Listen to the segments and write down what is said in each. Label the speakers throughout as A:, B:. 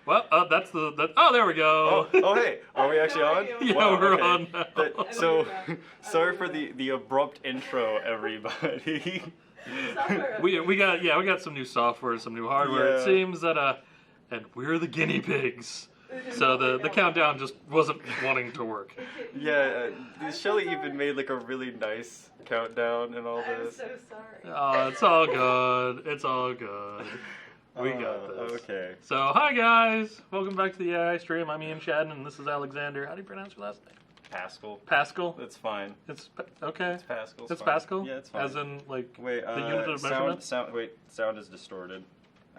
A: Well, that's the. Oh, there we go.
B: Oh, hey, are we actually on?
A: Yeah,
B: Wow,
A: we're
B: okay.
A: on now.
B: So, sorry for the abrupt intro, everybody.
A: we got some new software, some new hardware.
B: Yeah.
A: It seems that and we're the guinea pigs. So the countdown just wasn't wanting to work.
B: Yeah, Shelly even made like a really nice countdown and all this.
C: I'm so sorry.
A: Oh, it's all good. It's all good. We got this.
B: Okay.
A: So, hi guys. Welcome back to the AI stream. I'm Ian Shadden, and this is Alexander. How do you pronounce your last name?
B: Paschall.
A: Paschall?
B: That's fine.
A: It's okay.
B: It's Paschall.
A: It's Paschall?
B: Yeah, it's fine.
A: As in, like,
B: wait,
A: the unit of measurement?
B: Sound is distorted.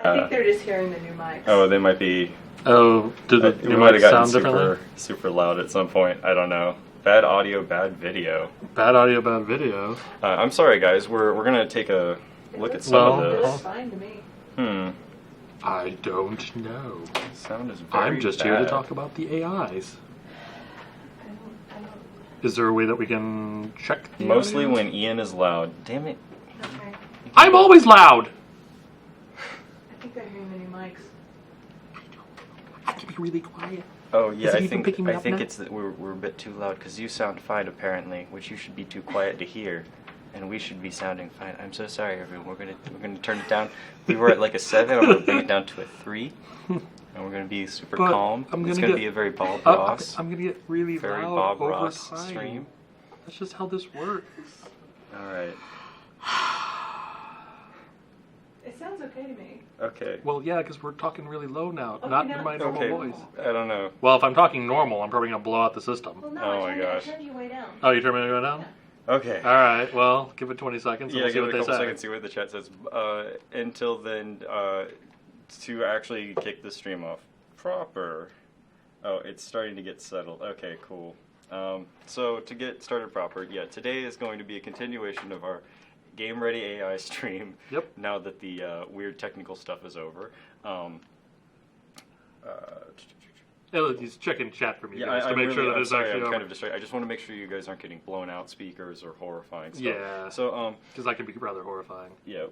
C: I think they're just hearing the new mics.
B: Oh, they might be.
A: Oh, did the
B: We
A: new
B: might
A: mic
B: have gotten
A: sound differently?
B: super loud at some point. I don't know. Bad audio, bad video.
A: Bad audio, bad video.
B: I'm sorry, guys. We're gonna take a look at some of
C: It
B: this.
C: was fine to me.
A: I don't know.
B: Sound is very
A: I'm just here to
B: bad.
A: talk about the AIs.
C: I don't.
A: Is there a way that we can check the
B: Mostly
A: audio?
B: when Ian is loud. Damn it.
C: Okay.
A: I'm always loud!
C: I think they're hearing the new mics.
A: I have to be really quiet.
B: Oh yeah,
A: Is it
B: I
A: even
B: think
A: picking me up now?
B: it's that we're a bit too loud because you sound fine apparently, which you should be too quiet to hear, and we should be sounding fine. I'm so sorry, everyone. We're gonna turn it down. We were at like a 7. I'm gonna bring it down to a 3, and we're gonna be super
A: But
B: calm.
A: I'm
B: It's
A: gonna
B: gonna
A: get-
B: be a very Bob Ross,
A: I'm gonna get really
B: very
A: loud
B: Bob
A: over
B: Ross
A: time.
B: stream.
A: That's just how this works.
B: All right.
C: It sounds okay to me.
B: Okay.
A: Well, yeah, because we're talking really low now,
C: Okay,
A: not
C: now
A: in my
C: it's
A: normal
B: Okay.
A: voice.
B: I don't know.
A: Well, if I'm talking normal, I'm probably gonna blow out the system.
C: Well, no,
B: Oh my
C: I
B: gosh.
C: turned you way down.
A: Oh, you turn me right down?
B: Okay.
A: All right. Well, give it 20 seconds. And
B: Yeah,
A: we'll see
B: give
A: what
B: it a
A: they
B: couple
A: say.
B: seconds, see what the chat says. Until then, to actually kick the stream off proper. Oh, it's starting to get settled. Okay, cool. So to get started proper, yeah, today is going to be a continuation of our Game Ready AI stream.
A: Yep.
B: Now that the weird technical stuff is over.
A: He's checking chat from you
B: Yeah,
A: guys to
B: I'm
A: make
B: really,
A: sure that
B: I'm
A: it's
B: sorry,
A: actually
B: I'm
A: over.
B: kind of distracted. I just want to make sure you guys aren't getting blown out speakers or horrifying stuff.
A: Yeah.
B: So
A: Because that can be rather horrifying.
B: yeah,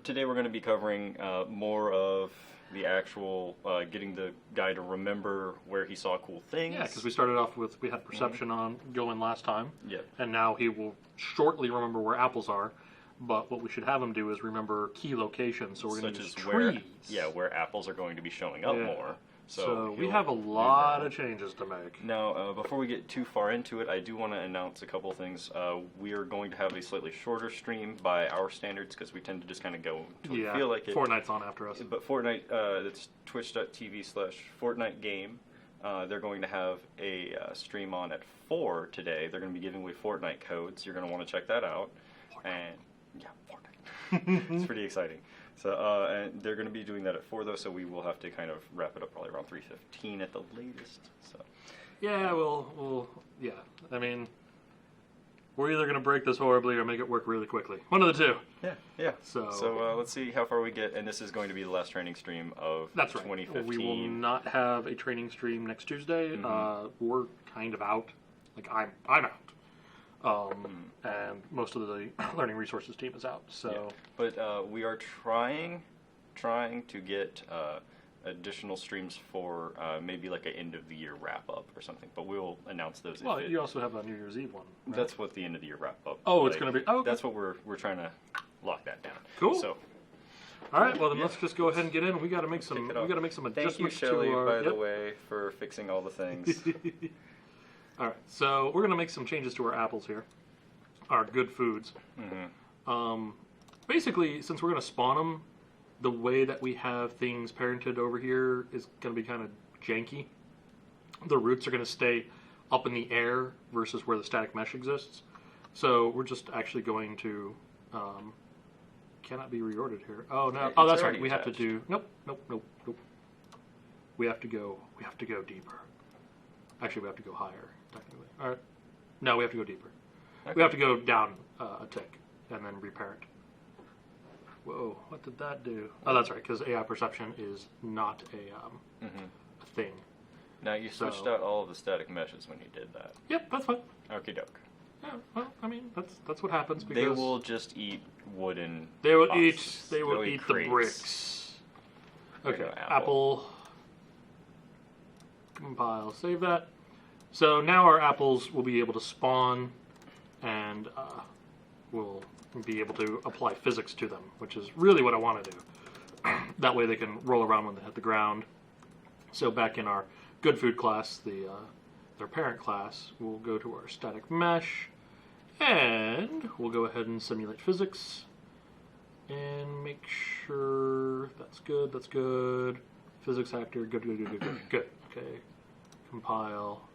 B: today we're going to be covering more of the actual getting the guy to remember where he saw cool things.
A: Yeah, because we started off with, we had perception on going last time.
B: Yeah.
A: And now he will shortly remember where apples are. But what we should have him do is remember key locations. So we're going to use trees.
B: Where apples are going to be showing up
A: Yeah.
B: more.
A: So we
B: he'll
A: have a
B: do
A: lot
B: that.
A: of changes to make.
B: Now, before we get too far into it, I do want to announce a couple of things. We are going to have a slightly shorter stream by our standards because we tend to just kind of go until we feel like it.
A: Fortnite's on after us.
B: But Fortnite, it's twitch.tv/FortniteGame. They're going to have a stream on at 4 today. They're going to be giving away Fortnite codes. You're going to want to check that out. And yeah, Fortnite. It's pretty exciting. So, and they're going to be doing that at 4 though, so we will have to kind of wrap it up probably around 3:15 at the latest. So.
A: Yeah, yeah. I mean, we're either going to break this horribly or make it work really quickly. One of the two.
B: Yeah.
A: So
B: Let's see how far we get, and this is going to be the last training stream of
A: That's right.
B: 2015.
A: We will not have a training stream next Tuesday. We're kind of out. Like I'm out. And most of the learning resources team is out. So,
B: yeah. But we are trying to get additional streams for maybe like an end of the year wrap up or something. But we'll announce those.
A: Well, you also have a New Year's Eve one. Right?
B: That's what the end of the year wrap up.
A: Oh, it's going to be. Oh, okay.
B: That's what we're trying to lock that down.
A: Cool.
B: So.
A: All right. Well, then let's just go ahead and get in. We got to make some. We got to make some adjustments.
B: Thank you, Shelley,
A: to our,
B: by the way, for fixing all the things.
A: All right. So we're going to make some changes to our apples here. Our good foods. Basically, since we're going to spawn them, the way that we have things parented over here is going to be kind of janky. The roots are going to stay up in the air versus where the static mesh exists. So we're just actually going to cannot be reordered here. Oh no! Oh, that's right. We have to do nope. We have to go deeper. Actually, we have to go higher technically. All right. No, we have to go deeper. Okay. We have to go down a tick and then reparent. Whoa! What did that do? Oh, that's right. Because AI perception is not a thing.
B: Now you switched out all of the static meshes when you did that.
A: Yep, that's fine.
B: Okie doke.
A: Yeah, well, I mean that's what happens because
B: they will just eat wooden.
A: They will
B: boxes.
A: eat the bricks. Okay, apple. compile, save that. So now our apples will be able to spawn, and we'll be able to apply physics to them, which is really what I want to do. That way they can roll around when they hit the ground. So back in our good food class, their parent class, we'll go to our static mesh, and we'll go ahead and simulate physics, and make sure that's good, that's good. Physics actor, good, good, good, good, good, good. Okay, compile.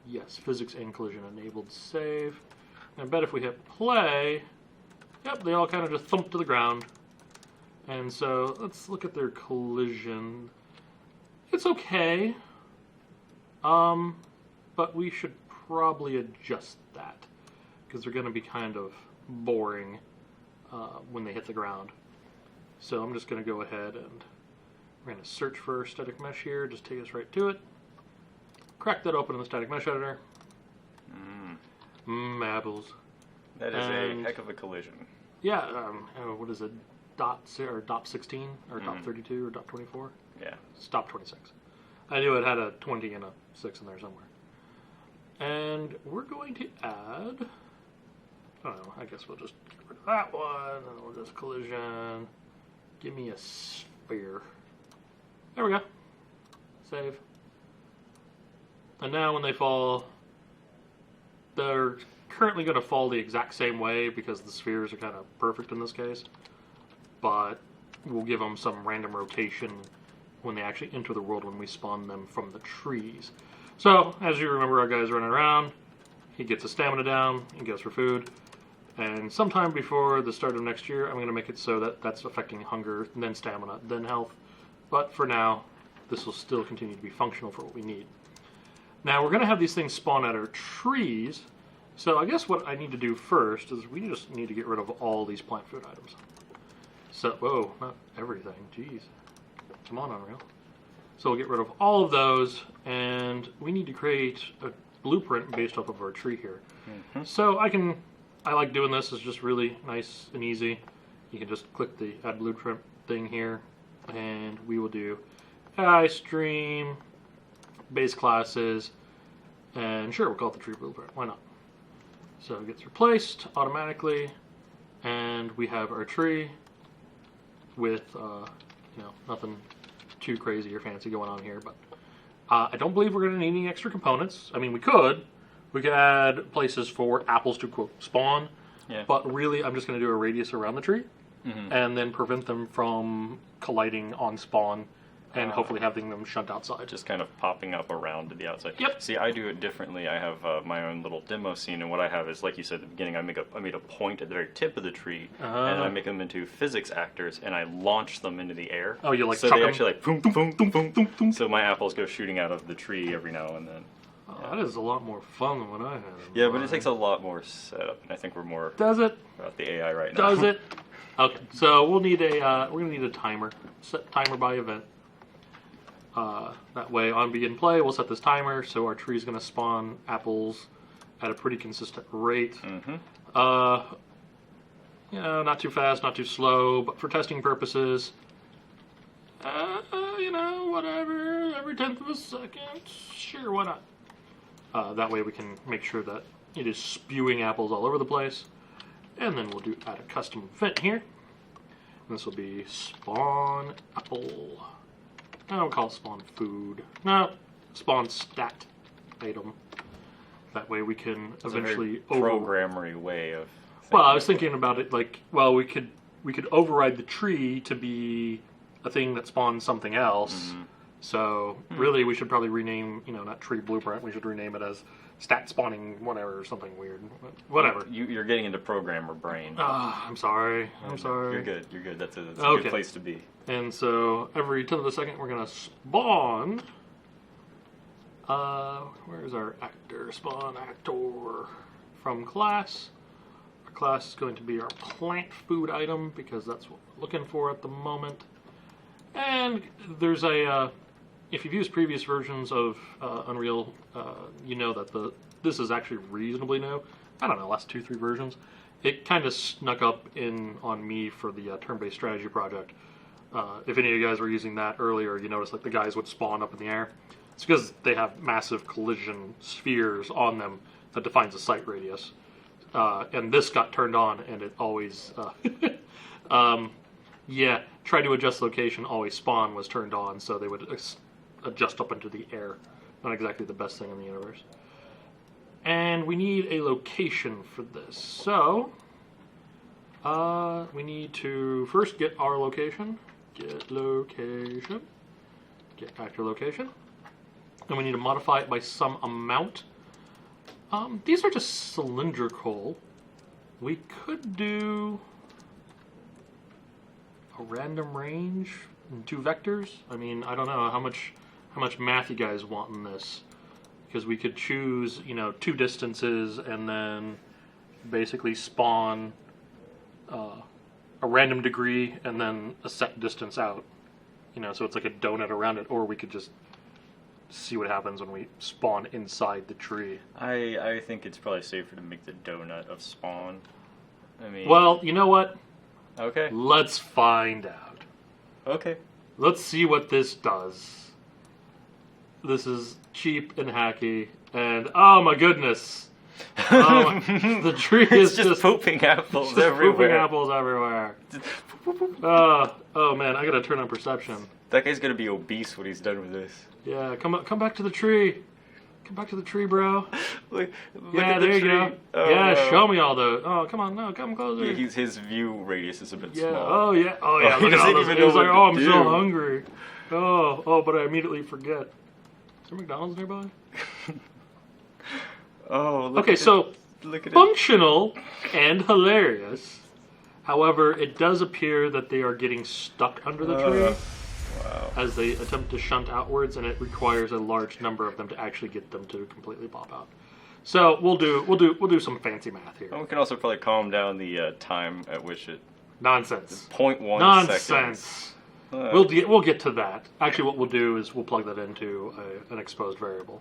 A: Yes, physics and collision enabled, save. And I bet if we hit play, yep, they all kind of just thump to the ground. And so let's look at their collision. It's okay, but we should probably adjust that because they're going to be kind of boring when they hit the ground. So I'm just going to go ahead and we're going to search for static mesh here, just take us right to it. Crack that open in the static mesh editor. Apples.
B: That is a heck of a collision.
A: Yeah, what is it? Dot 16 or dot 32 or dot 24?
B: Yeah.
A: It's dot 26. I knew it had a 20 and a 6 in there somewhere. And we're going to add, I don't know, I guess we'll just get rid of that one, and we'll just collision. Give me a sphere. There we go. Save. And now when they fall, they're currently going to fall the exact same way because the spheres are kind of perfect in this case. But we'll give them some random rotation when they actually enter the world when we spawn them from the trees. So, as you remember, our guy's running around. He gets his stamina down. He goes for food. And sometime before the start of next year, I'm going to make it so that that's affecting hunger, then stamina, then health. But for now, this will still continue to be functional for what we need. Now, we're going to have these things spawn at our trees. So I guess what I need to do first is we just need to get rid of all these plant food items. So, whoa, not everything. Jeez. Come on, Unreal. So we'll get rid of all of those, and we need to create a blueprint based off of our tree here. So I like doing this. It's just really nice and easy. You can just click the Add Blueprint thing here, and we will do AI stream, base classes, and sure, we'll call it the tree blueprint. Why not? So it gets replaced automatically, and we have our tree with nothing too crazy or fancy going on here. But I don't believe we're going to need any extra components. I mean, we could add places for apples to quote spawn, but really I'm just going to do a radius around the tree and then prevent them from colliding on spawn and hopefully having them shunt outside.
B: Just kind of popping up around to the outside.
A: Yep.
B: See, I do it differently. I have my own little demo scene, and what I have is, like you said at the beginning, I made a point at the very tip of the tree, and I make them into physics actors, and I launch them into the air.
A: Oh, you like
B: so
A: chuck
B: they
A: them?
B: actually like boom, boom, boom, boom, boom, boom, boom. So my apples go shooting out of the tree every now and then.
A: That is a lot more fun than what I had.
B: Yeah, but it takes a lot more setup, and I think we're more
A: Does it?
B: about the AI right now.
A: Does it? Okay, so we'll need we're gonna need a timer. Set timer by event. That way, on begin play, we'll set this timer, so our tree is going to spawn apples at a pretty consistent rate. Not too fast, not too slow, but for testing purposes, whatever, every 10th of a second, sure, why not? That way we can make sure that it is spewing apples all over the place. And then we'll add a custom event here. And this will be spawn apple. I don't call it spawn food. No, spawn stat item. That way we can eventually
B: programmery way of.
A: Well, I was thinking about it like, well, we could override the tree to be a thing that spawns something else. So really, we should probably rename, not tree blueprint. We should rename it as stat spawning whatever or something weird. Whatever.
B: You're getting into programmer brain.
A: I'm sorry. I'm sorry.
B: You're good. You're good. That's a
A: Okay.
B: good place to be.
A: And so every 10th of a second, we're going to spawn. Where's our actor? Spawn actor from class. Our class is going to be our plant food item because that's what we're looking for at the moment. And there's if you've used previous versions of Unreal, you know that this is actually reasonably new. I don't know, last 2-3 versions. It kind of snuck up on me for the turn-based strategy project. If any of you guys were using that earlier, you noticed like the guys would spawn up in the air. It's because they have massive collision spheres on them that defines the sight radius. And this got turned on, and it always, try to adjust location, always spawn was turned on, so they would adjust up into the air. Not exactly the best thing in the universe. And we need a location for this. So, we need to first get our location. Get location. Get actor location. And we need to modify it by some amount. These are just cylindrical. We could do a random range in 2 vectors. I mean, I don't know how much math you guys want in this, because we could choose, 2 distances and then basically spawn a random degree and then a set distance out. So it's like a donut around it, or we could just see what happens when we spawn inside the tree.
B: I think it's probably safer to make the donut of spawn. I mean...
A: Well, you know what?
B: Okay.
A: Let's find out.
B: Okay.
A: Let's see what this does. This is cheap and hacky, and oh my goodness. The tree is
B: just pooping apples everywhere.
A: Pooping apples everywhere. Oh man, I gotta turn on perception.
B: That guy's gonna be obese when he's done with this.
A: Yeah, come back to the tree. Come back to the tree, bro.
B: Look
A: yeah,
B: at the
A: there
B: tree.
A: you go.
B: Oh,
A: yeah,
B: no.
A: show me all the. Oh, come on, no, come closer.
B: Yeah, his view radius is a bit
A: yeah.
B: small.
A: Oh yeah. Oh yeah.
B: He
A: Look at all
B: doesn't
A: those.
B: even
A: He's
B: know
A: like,
B: what
A: oh,
B: to
A: I'm
B: do.
A: so hungry. Oh, but I immediately forget. Is there McDonald's nearby?
B: Oh, look
A: okay,
B: at
A: so
B: look at
A: functional and hilarious. However, it does appear that they are getting stuck under the tree
B: Wow.
A: as they attempt to shunt outwards, and it requires a large number of them to actually get them to completely pop out. So we'll do some fancy math here.
B: And we can also probably calm down the time at which it...
A: Nonsense.
B: 0.1 seconds.
A: Nonsense. We'll get to that. Actually, what we'll do is we'll plug that into an exposed variable,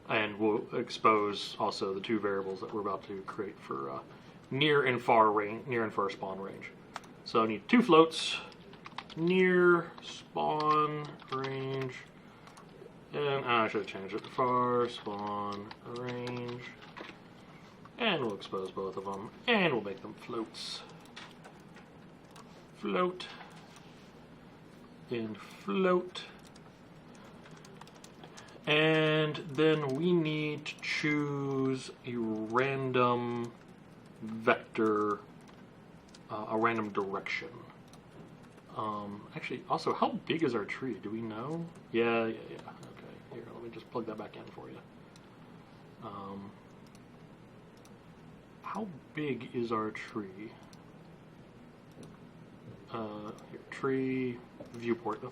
A: and we'll expose also the 2 variables that we're about to create for near and far spawn range. So I need 2 floats, near spawn range, and I should have changed it to far spawn range, and we'll expose both of them, and we'll make them floats. Float. And float. And then we need to choose a random vector, a random direction. Actually, also, how big is our tree? Do we know? Yeah. Okay, here, let me just plug that back in for you. How big is our tree? Here, tree viewport.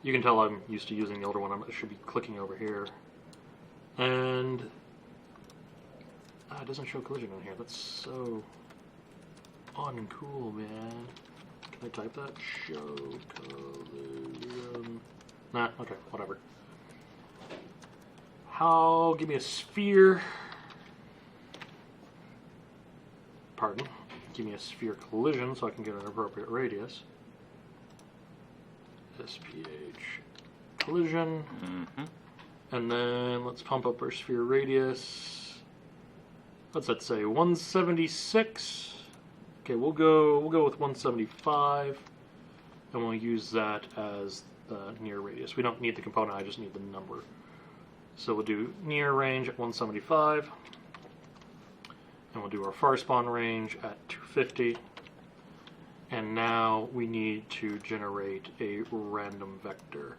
A: You can tell I'm used to using the older one. I should be clicking over here, and it doesn't show collision in here. That's so uncool, man. Can I type that? Show collision. Nah. Okay. Whatever. Give me a sphere. Pardon. Give me a sphere collision so I can get an appropriate radius. SPH collision.
B: Mm-hmm.
A: And then let's pump up our sphere radius. What's that say? 176. Okay, we'll go with 175, and we'll use that as the near radius. We don't need the component, I just need the number. So we'll do near range at 175. And we'll do our far spawn range at 250. And now we need to generate a random vector.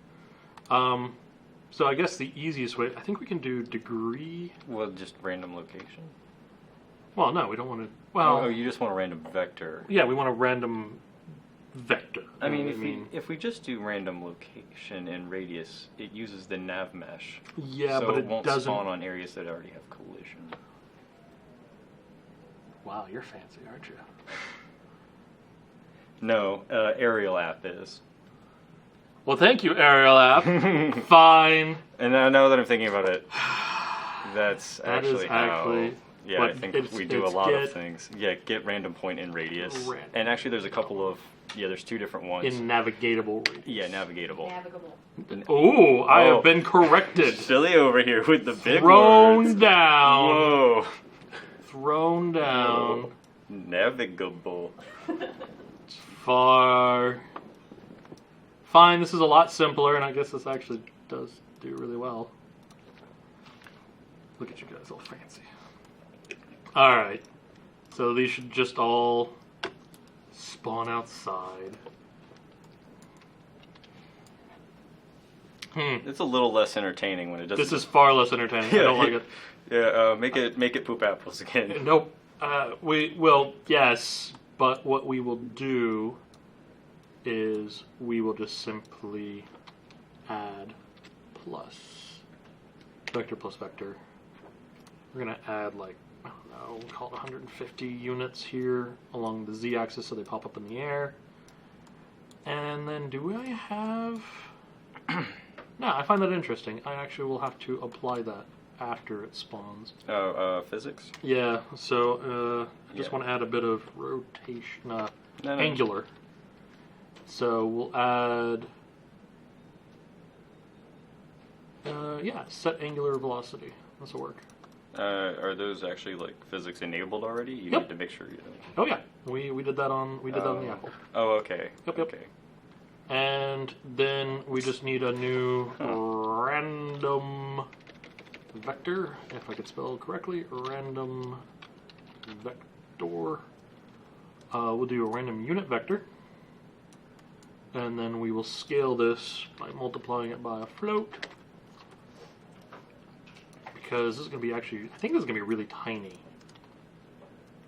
A: So I guess the easiest way, I think we can do degree.
B: Well, just random location.
A: Well, no, we don't want to. Well,
B: oh, you just want a random vector.
A: Yeah, we want a random vector.
B: I mean, if we just do random location and radius, it uses the nav mesh.
A: Yeah,
B: so
A: but
B: it won't
A: doesn't
B: spawn on areas that already have collision.
A: Wow, you're fancy, aren't you?
B: No, Aerial app is.
A: Well, thank you, Aerial app. Fine.
B: And now that I'm thinking about it, that's
A: That is
B: actually how. Yeah, I think we do a lot of things. Yeah, get random point in radius. And actually, there's a couple of Yeah, there's two different ones.
A: In Navigable radius.
B: Yeah, Navigable.
C: Navigable.
A: Oh, I have been corrected.
B: Silly over here with the big
A: Thrown
B: words.
A: down.
B: Whoa.
A: Thrown down.
B: Whoa. Navigable.
A: Fine, this is a lot simpler, and I guess this actually does do really well. Look at you guys, all fancy. Alright, so these should just all spawn outside.
B: It's a little less entertaining when it doesn't.
A: This is far less entertaining. I don't like it.
B: Yeah, make it poop apples again.
A: Nope. We will, yes, but what we will do is we will just simply add plus vector plus vector. We're going to add, like, I don't know, we'll call it 150 units here along the z-axis so they pop up in the air. And then do I have... No, I find that interesting. I actually will have to apply that after it spawns.
B: Oh, physics?
A: Yeah, so I just want to add a bit of rotation, angular. So we'll add, set angular velocity. This will work.
B: Are those actually like physics enabled already? You
A: Yep.
B: need to make sure you know.
A: Oh yeah, we did that on that on the Apple.
B: Oh, okay.
A: Yep.
B: Okay.
A: And then we just need a new random vector, if I could spell it correctly, random vector. We'll do a random unit vector, and then we will scale this by multiplying it by a float, because this is going to be actually, I think this is going to be really tiny.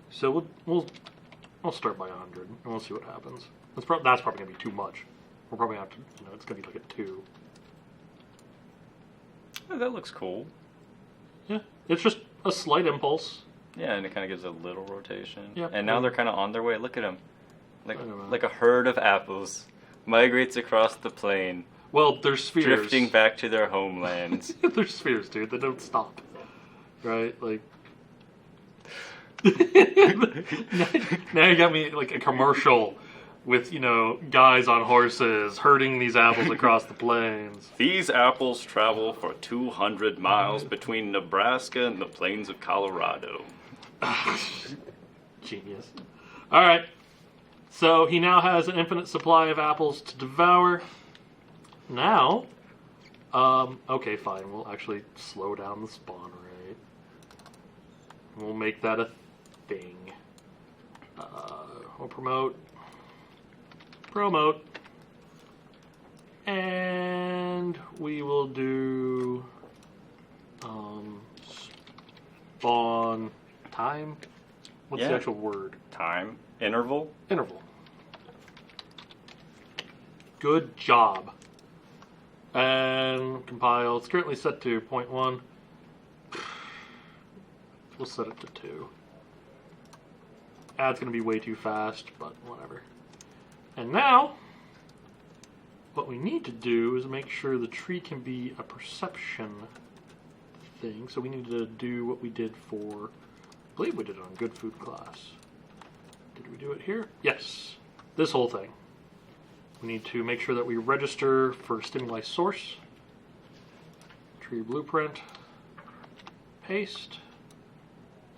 A: So we'll start by 100, and we'll see what happens. That's probably going to be too much. We'll probably have to, it's going to be like a 2.
B: Oh, that looks cool.
A: Yeah, it's just a slight impulse.
B: Yeah, and it kind of gives a little rotation.
A: Yeah.
B: And now they're kind of on their way. Look at them.
A: I know.
B: Like a herd of apples migrates across the plain,
A: Well, they're spheres.
B: drifting back to their homelands.
A: They're spheres, dude. They don't stop. Right? Like... now you got me like a commercial with, guys on horses herding these apples across the plains.
B: These apples travel for 200 miles between Nebraska and the plains of Colorado.
A: Genius. Alright. So he now has an infinite supply of apples to devour. Now, okay, fine. We'll actually slow down the spawn rate. We'll make that a thing. We'll promote, and we will do spawn time. What's the actual word?
B: Time. Interval.
A: Interval. Good job. And compile. It's currently set to 0.1. We'll set it to 2. It's going to be way too fast, but whatever. And now, what we need to do is make sure the tree can be a perception thing. So we need to do what we did for, I believe we did it on Good Food class. Did we do it here? Yes. This whole thing. We need to make sure that we register for stimuli source. Tree blueprint. Paste.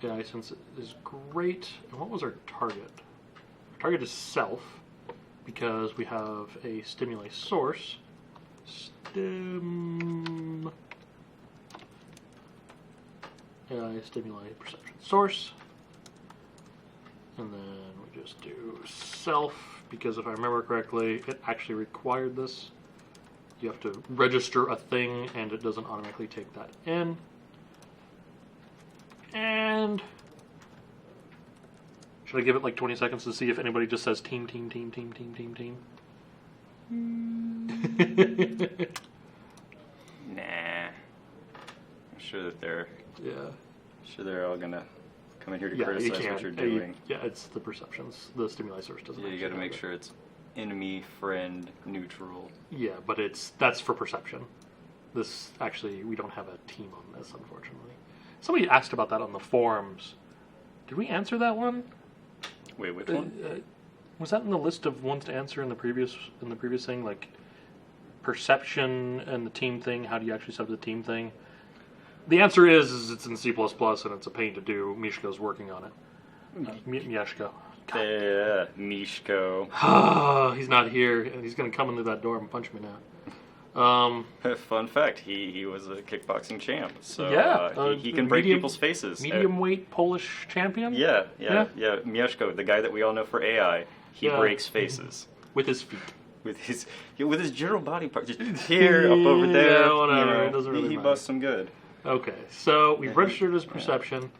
A: AI sense is great. And what was our target? Our target is self, because we have a stimuli source. AI stimuli perception source. And then we just do self, because if I remember correctly, it actually required this. You have to register a thing, and it doesn't automatically take that in. And should I give it like 20 seconds to see if anybody just says team?
B: Nah. I'm sure that they're all gonna come in here to criticize what you're doing.
A: Yeah, it's the perceptions. The stimuli source doesn't.
B: Yeah, you got to make sure it's enemy, friend, neutral.
A: Yeah, but that's for perception. This actually, we don't have a team on this, unfortunately. Somebody asked about that on the forums. Did we answer that one?
B: Wait, which one?
A: Was that in the list of ones to answer in the previous thing? Like perception and the team thing. How do you actually set up the team thing? The answer is it's in C++ and it's a pain to do. Mishko's working on it. Mieszko.
B: Yeah, Mishko.
A: He's not here, and he's going to come into that door and punch me now.
B: Fun fact: he was a kickboxing champ, so
A: yeah,
B: he can break people's faces.
A: Medium weight Polish champion.
B: Yeah. Mieszko, the guy that we all know for AI, he breaks faces
A: with his feet.
B: With his general body part, just here, up over there.
A: Yeah, whatever. It doesn't really
B: he
A: matter.
B: busts some good.
A: Okay, so we've registered his perception.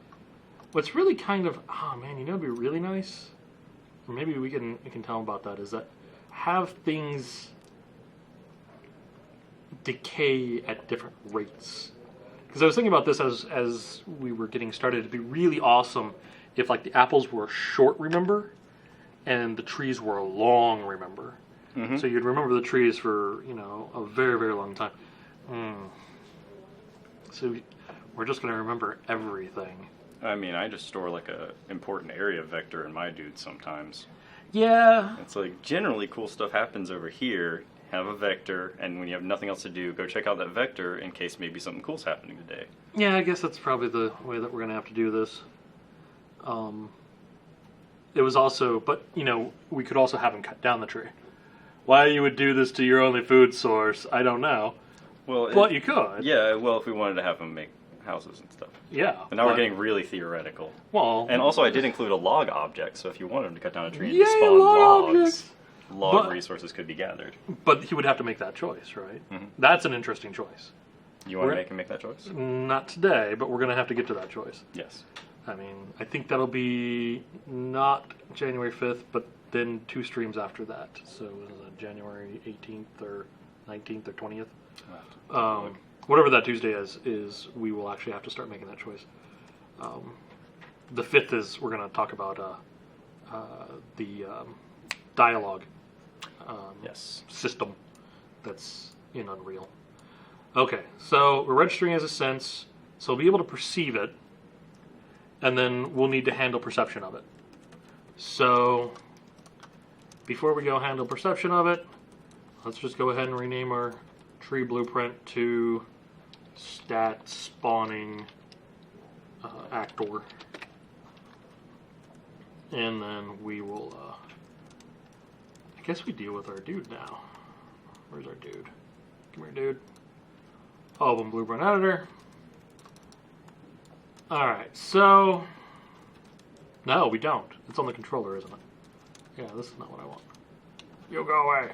A: What's really kind of, it'd be really nice, or maybe we can tell him about that, is that have things decay at different rates. Because I was thinking about this as we were getting started. It'd be really awesome if like the apples were short, remember, and the trees were long, remember. Mm-hmm. So you'd remember the trees for a very, very long time. So we're just going to remember everything.
B: I mean, I just store like a important area vector in my dude sometimes.
A: Yeah.
B: It's like generally cool stuff happens over here. Have a vector, and when you have nothing else to do, go check out that vector in case maybe something cool's happening today.
A: Yeah, I guess that's probably the way that we're going to have to do this. It was also, but we could also have him cut down the tree. Why you would do this to your only food source, I don't know.
B: Well,
A: but you could.
B: Yeah, well, if we wanted to have him make houses and stuff.
A: Yeah.
B: But now we're getting really theoretical.
A: Well.
B: And also I did include a log object, so if you wanted him to cut down a tree and
A: yay,
B: spawn logs,
A: but
B: resources could be gathered.
A: But he would have to make that choice, right? Mm-hmm. That's an interesting choice.
B: You want to make him make that choice?
A: Not today, but we're going to have to get to that choice.
B: Yes.
A: I mean, I think that'll be not January 5th, but then 2 streams after that. So January 18th or 19th or 20th. Whatever that Tuesday is we will actually have to start making that choice. The 5th is we're going to talk about the dialogue system that's in Unreal. Okay, so we're registering as a sense, so we'll be able to perceive it, and then we'll need to handle perception of it. So before we go handle perception of it, let's just go ahead and rename our tree blueprint to stat spawning actor. And then we will, I guess we deal with our dude now. Where's our dude? Come here, dude. Open blueprint editor. Alright, so, no, we don't. It's on the controller, isn't it? Yeah, this is not what I want. You go away.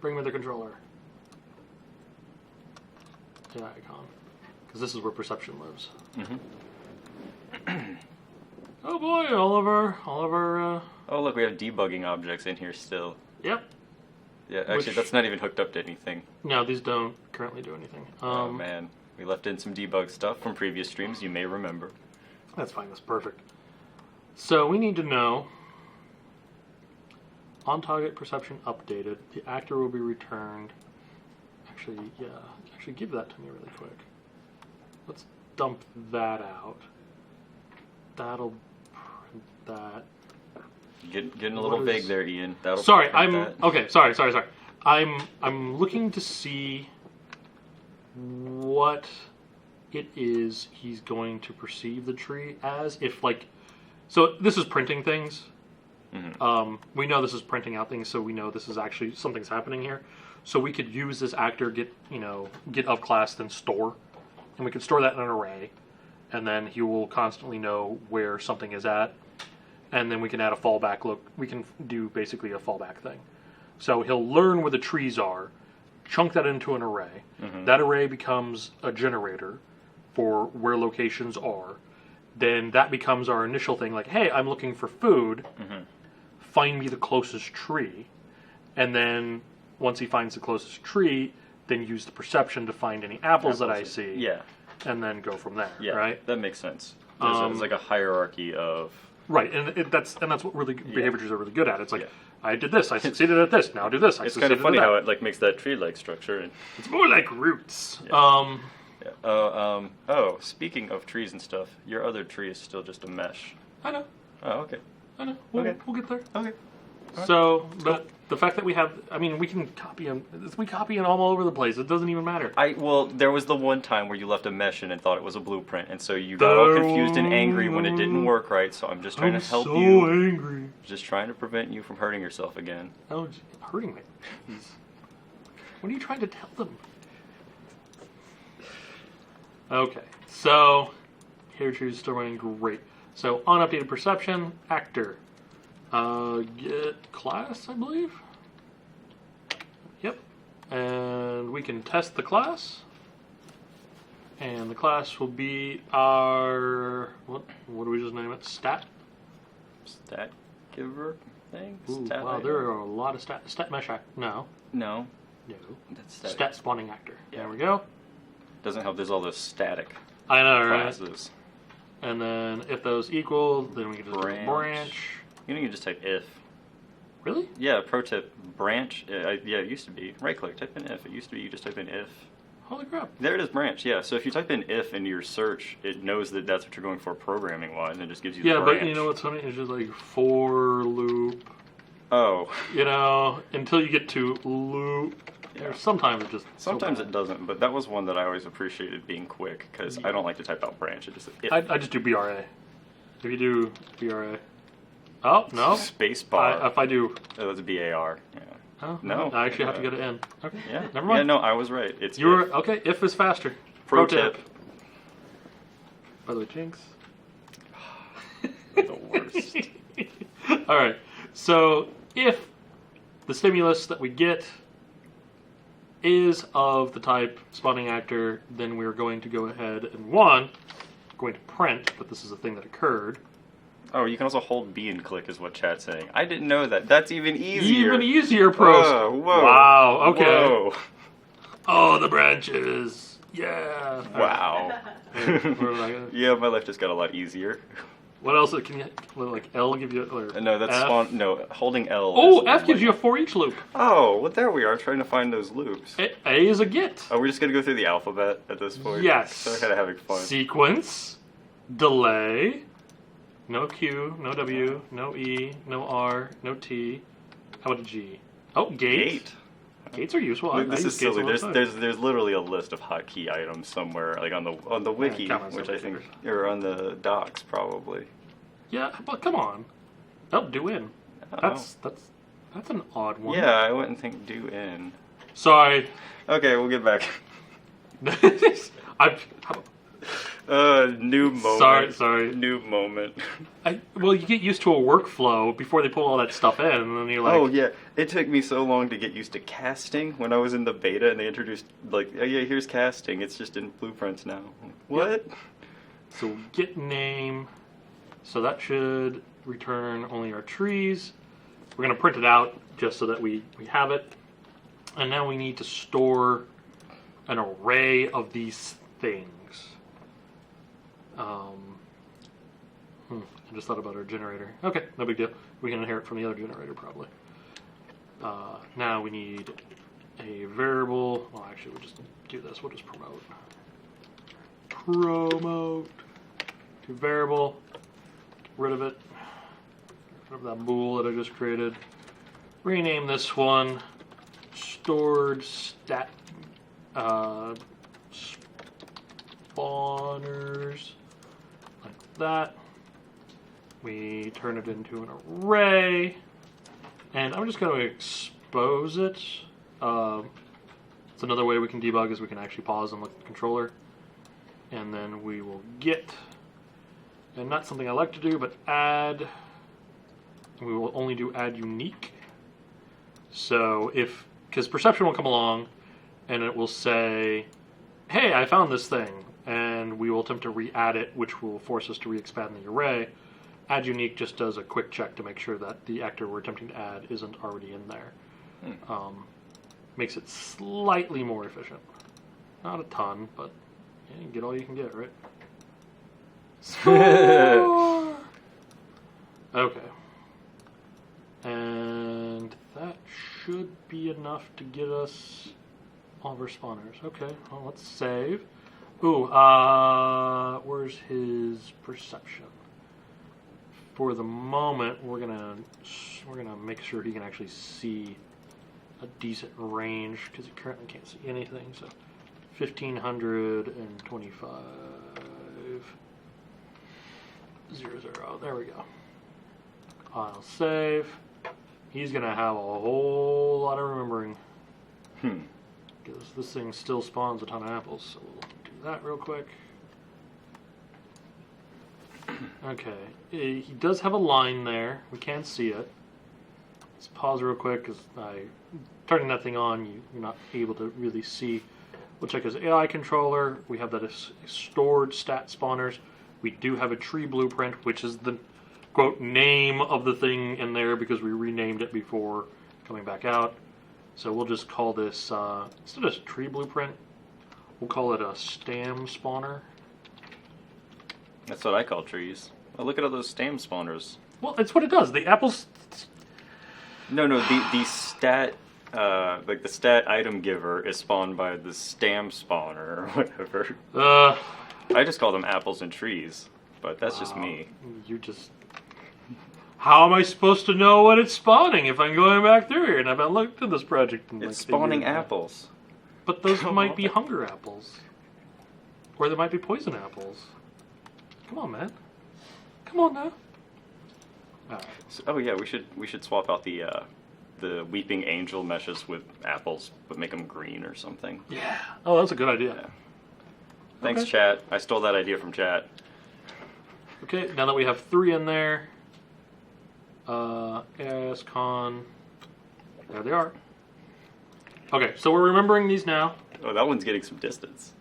A: Bring me the controller. The icon. Because this is where perception lives.
B: Mm-hmm.
A: Oh boy, all of our
B: Oh look, we have debugging objects in here still.
A: Yep.
B: Yeah, actually that's not even hooked up to anything.
A: No, these don't currently do anything.
B: Oh man, we left in some debug stuff from previous streams, you may remember.
A: That's fine, that's perfect. So we need to know on target perception updated, the actor will be returned. Actually, yeah, give that to me really quick. Let's dump that out. That'll print that.
B: Getting a little vague there, Ian. That'll
A: sorry,
B: that.
A: Okay. Sorry. I'm looking to see what it is he's going to perceive the tree as. If so this is printing things. Mm-hmm. We know this is printing out things, so we know this is actually something's happening here. So we could use this actor get of class then store, and we could store that in an array, and then he will constantly know where something is at. And then we can add a fallback look. We can do basically a fallback thing. So he'll learn where the trees are, chunk that into an array. Mm-hmm. That array becomes a generator for where locations are. Then that becomes our initial thing, like, hey, I'm looking for food. Mm-hmm. Find me the closest tree. And then once he finds the closest tree, then use the perception to find any apples that I see.
B: Yeah.
A: And then go from there.
B: Yeah,
A: right?
B: That makes sense. There's like a hierarchy of...
A: Right, and that's what really behavior trees are really good at. It's like, I did this, I succeeded at this, now do this, I succeeded at that.
B: It's kind of funny how it makes that tree-like structure. And
A: it's more like roots.
B: Yeah. Oh, speaking of trees and stuff, your other tree is still just a mesh.
A: I know.
B: Oh, okay.
A: I know. We'll get there.
B: Okay.
A: So the fact that we have, I mean, we can copy them. We copy them all over the place. It doesn't even matter.
B: Well, there was the one time where you left a mesh in and thought it was a blueprint, and so you got all confused and angry when it didn't work right. So I'm just trying to help you.
A: I'm so angry.
B: Just trying to prevent you from hurting yourself again.
A: Oh, hurting me. Jeez. What are you trying to tell them? Okay, so character is still running great. So unupdated perception, actor. Get class, I believe. Yep. And we can test the class. And the class will be our, what do we just name it? Stat
B: giver thing?
A: Ooh,
B: Stat
A: wow,
B: item?
A: there are a lot of stat mesh act. No.
B: No.
A: No.
B: That's
A: Stat spawning actor.
B: Yeah.
A: There we go.
B: Doesn't help. There's all those static
A: I know, right?
B: classes.
A: And then if those equal, then we can just do a branch.
B: You can just type if.
A: Really?
B: Yeah, pro tip, branch. Yeah, it used to be. Right click, type in if. It used to be you just type in if.
A: Holy crap.
B: There it is, branch. Yeah, so if you type in if into your search, it knows that that's what you're going for programming wise, and it just gives you the branch.
A: But you know what's funny? It's just like for loop.
B: Oh.
A: You know, until you get to loop.
B: Yeah.
A: Sometimes it just.
B: Sometimes it doesn't, but that was one that I always appreciated being quick, because I don't like to type out branch. It just if.
A: I just do BRA. If you do BRA. Oh, no.
B: Space bar.
A: If I do.
B: Oh, that's BAR. Yeah.
A: Oh,
B: No.
A: I actually have to go to N. Okay.
B: Yeah.
A: Never mind.
B: Yeah, no, I was right. It's
A: You were
B: if.
A: okay. If is faster.
B: Pro tip.
A: By the way, Jinx.
B: The worst.
A: All right. So if the stimulus that we get is of the type spawning actor, then we're going to go ahead and going to print. But this is a thing that occurred.
B: Oh, you can also hold B and click, is what chat's saying. I didn't know that. That's even easier.
A: Even easier, pros.
B: Whoa.
A: Wow. Okay.
B: Whoa.
A: Oh, the branches. Yeah.
B: Wow.
A: Right.
B: Yeah, my life just got a lot easier.
A: What else can you like L give you? Or
B: No, that's
A: F?
B: spawn. No, holding L.
A: Oh,
B: is
A: F gives
B: like-
A: you a for each loop.
B: Oh, well, there we are, trying to find those loops.
A: A is a get.
B: Oh, we're just gonna go through the alphabet at this point.
A: Yes.
B: So kind of having fun.
A: Sequence, delay, no Q, no W, no E, no R, no T. How about a G? Oh, gate. Gates are useful. I
B: This
A: use
B: is
A: gates
B: silly.
A: all the time.
B: There's literally a list of hotkey items somewhere, like on the wiki,
A: count myself
B: which I think,
A: first.
B: or on the docs probably.
A: Yeah, but come on. Oh, do in. That's an odd one.
B: Yeah, I wouldn't think do in.
A: Sorry.
B: Okay, we'll get back. New moment.
A: Sorry.
B: New moment.
A: Well, you get used to a workflow before they pull all that stuff in, and then you're like,
B: Oh yeah, it took me so long to get used to casting when I was in the beta, and they introduced like, oh yeah, here's casting. It's just in blueprints now. What?
A: So get name. So that should return only our trees. We're going to print it out just so that we have it. And now we need to store an array of these things. I just thought about our generator. Okay, no big deal. We can inherit from the other generator probably. Now we need a variable. Well, actually, we'll just do this. We'll just promote. Promote to variable. Get rid of it. Get rid of that bool that I just created. Rename this one stored stat spawners, like that. We turn it into an array, and I'm just going to expose it. It's another way we can debug is we can actually pause and look at the controller, and then we will get, and not something I like to do, but add. We will only do add unique. So because perception will come along, and it will say, hey, I found this thing, and we will attempt to re-add it, which will force us to re-expand the array. Add unique just does a quick check to make sure that the actor we're attempting to add isn't already in there. Makes it slightly more efficient. Not a ton, but yeah, you can get all you can get, right? Score! Okay. And that should be enough to get us all of our spawners. Okay, well, let's save. Ooh, where's his perception? for the moment, we're gonna make sure he can actually see a decent range because he currently can't see anything. So 1525 00. There we go. I'll save. He's gonna have a whole lot of remembering. Because this thing still spawns a ton of apples. So we'll do that real quick. Okay, he does have a line there. We can see it. Let's pause real quick because turning that thing on, you're not able to really see. We'll check his AI controller. We have that as stored stat spawners. We do have a tree blueprint, which is the quote name of the thing in there because we renamed it before coming back out. So we'll just call this instead of tree blueprint, we'll call it a stam spawner.
B: That's what I call trees. Oh, look at all those stam spawners.
A: Well, it's what it does. The apples.
B: No, the stat, like the stat item giver is spawned by the stam spawner or whatever. I just call them apples and trees, but that's just me.
A: You just. How am I supposed to know what it's spawning if I'm going back through here and I haven't looked at this project in
B: It's spawning apples.
A: But those might be hunger apples. Or they might be poison apples. Come on, man. Come on now. Alright.
B: So, oh yeah, we should swap out the weeping angel meshes with apples, but make them green or something.
A: Yeah. Oh, that's a good idea.
B: Yeah. Thanks, chat. I stole that idea from chat.
A: Okay, now that we have 3 in there, AISCon, there they are. Okay, so we're remembering these now.
B: Oh, that one's getting some distance.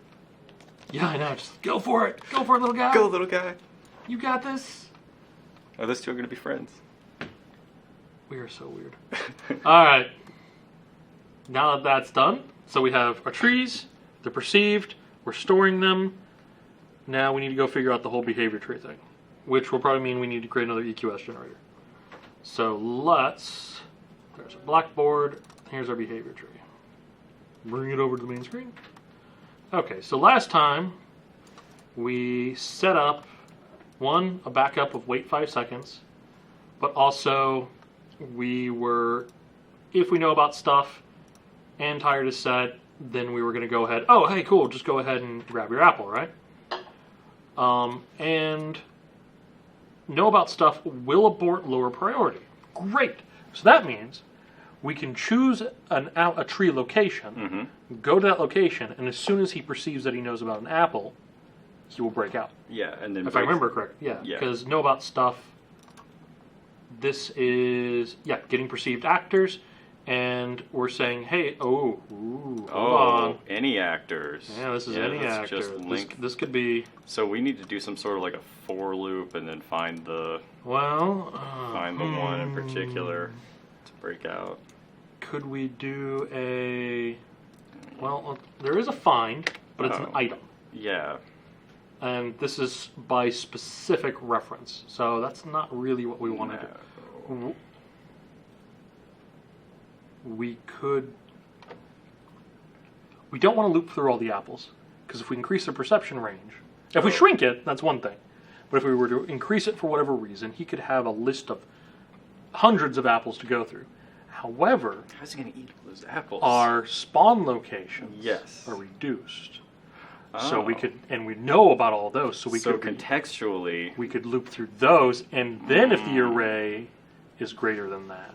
A: Yeah, I know. Just go for it. Go for it, little guy.
B: Go, little guy.
A: You got this.
B: Oh, those two are going to be friends.
A: We are so weird. Alright. Now that that's done, so we have our trees, they're perceived, we're storing them. Now we need to go figure out the whole behavior tree thing, which will probably mean we need to create another EQS generator. So there's a blackboard, here's our behavior tree. Bring it over to the main screen. Okay, so last time we set up a backup of wait 5 seconds, but also if we know about stuff and tired is set, then we were going to go ahead, oh, hey, cool, just go ahead and grab your apple, right? And know about stuff will abort lower priority. Great. So that means we can choose a tree location, go to that location, and as soon as he perceives that he knows about an apple, he will break out.
B: Yeah, and then
A: if I remember correctly, yeah. Because know about stuff, this is, getting perceived actors, and we're saying, hey, hold on.
B: Any actors.
A: Yeah, this is any actor. This could be.
B: So we need to do some sort of like a for loop and then find the one in particular to break out.
A: Could we do there is a find, but it's an item.
B: Yeah.
A: And this is by specific reference, so that's not really what we want to do. We don't want to loop through all the apples, because if we increase the perception range, if we shrink it, that's one thing. But if we were to increase it for whatever reason, he could have a list of hundreds of apples to go through. However,
B: how's he going to eat all those apples?
A: Our spawn locations are reduced. So we could, and we know about all those, so
B: contextually
A: we could loop through those, and then if the array is greater than that,